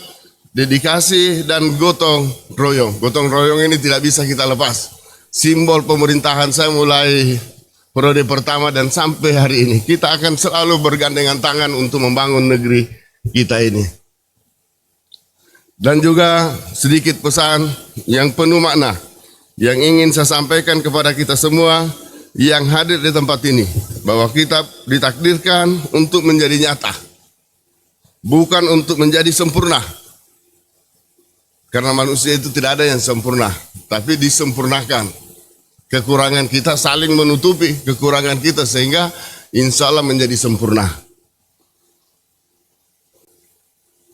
dedikasi dan gotong royong. Gotong royong ini tidak bisa kita lepas. Simbol pemerintahan saya mulai periode pertama dan sampai hari ini. Kita akan selalu bergandengan tangan untuk membangun negeri kita ini. Dan juga sedikit pesan yang penuh makna. yang ingin saya sampaikan kepada kita semua yang hadir di tempat ini, bahwa kita ditakdirkan untuk menjadi nyata, bukan untuk menjadi sempurna. Karena manusia itu tidak ada yang sempurna, tapi disempurnakan. Kekurangan kita saling menutupi kekurangan kita sehingga insya Allah menjadi sempurna.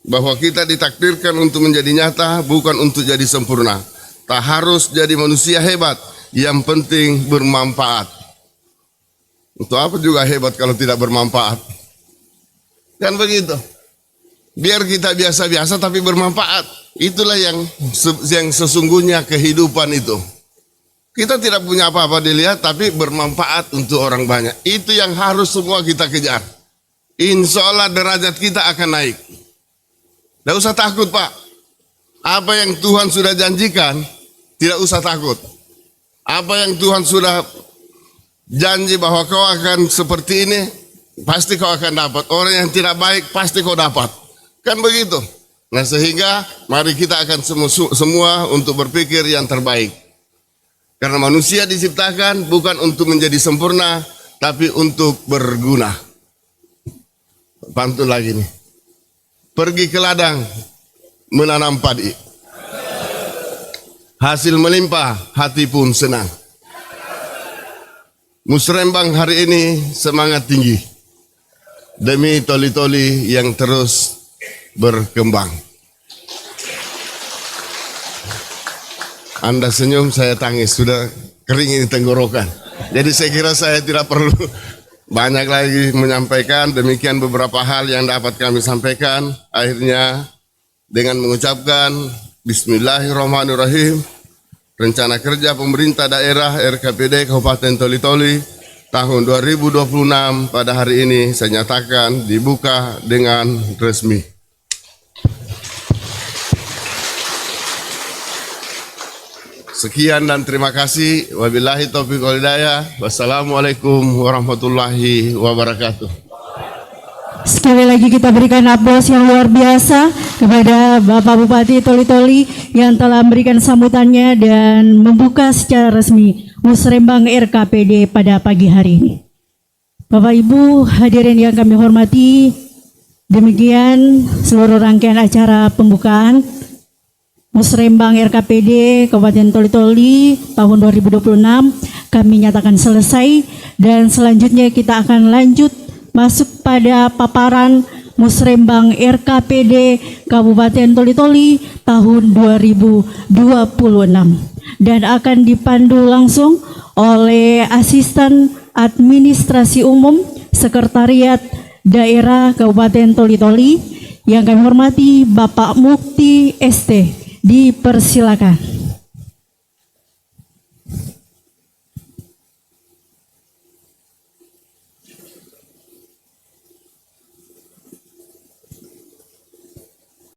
Bahwa kita ditakdirkan untuk menjadi nyata, bukan untuk jadi sempurna. Tak harus jadi manusia hebat, yang penting bermanfaat. Untuk apa juga hebat kalau tidak bermanfaat? Kan begitu. Biar kita biasa-biasa tapi bermanfaat. Itulah yang sesungguhnya kehidupan itu. Kita tidak punya apa-apa dilihat, tapi bermanfaat untuk orang banyak. Itu yang harus semua kita kejar. Insya Allah derajat kita akan naik. Tidak usah takut, Pak. Apa yang Tuhan sudah janjikan, tidak usah takut. Apa yang Tuhan sudah janji bahwa kau akan seperti ini, pasti kau akan dapat. Orang yang tidak baik, pasti kau dapat. Kan begitu. Nah, sehingga mari kita akan semua untuk berpikir yang terbaik. Karena manusia diciptakan bukan untuk menjadi sempurna, tapi untuk berguna. Pantun lagi nih. Pergi ke ladang, menanam padi. Hasil melimpah, hati pun senang. Musrembang hari ini semangat tinggi. Demi toli-toli yang terus berkembang. Anda senyum, saya tangis, sudah kering ini tenggorokan. Jadi saya kira saya tidak perlu banyak lagi menyampaikan. Demikian beberapa hal yang dapat kami sampaikan. Akhirnya dengan mengucapkan Bismillahirrahmanirrahim, rencana kerja pemerintah daerah RKPD Kabupaten Toli-Toli tahun 2026 pada hari ini saya nyatakan dibuka dengan resmi. Sekian dan terima kasih. Wabillahi taufiq wal hidayah. Wassalamualaikum warahmatullahi wabarakatuh. Sekali lagi kita berikan aplaus yang luar biasa kepada Bapak Bupati Toli-Toli yang telah memberikan sambutannya dan membuka secara resmi Musrembang RKPD pada pagi hari ini. Bapak Ibu hadirin yang kami hormati, demikian seluruh rangkaian acara pembukaan Musrembang RKPD Kabupaten Toli-Toli tahun 2026 kami nyatakan selesai, dan selanjutnya kita akan lanjut masuk pada paparan Musrembang RKPD Kabupaten Toli-Toli tahun 2026 dan akan dipandu langsung oleh Asisten Administrasi Umum Sekretariat Daerah Kabupaten Toli-Toli yang kami hormati Bapak Mukti ST. Dipersilakan.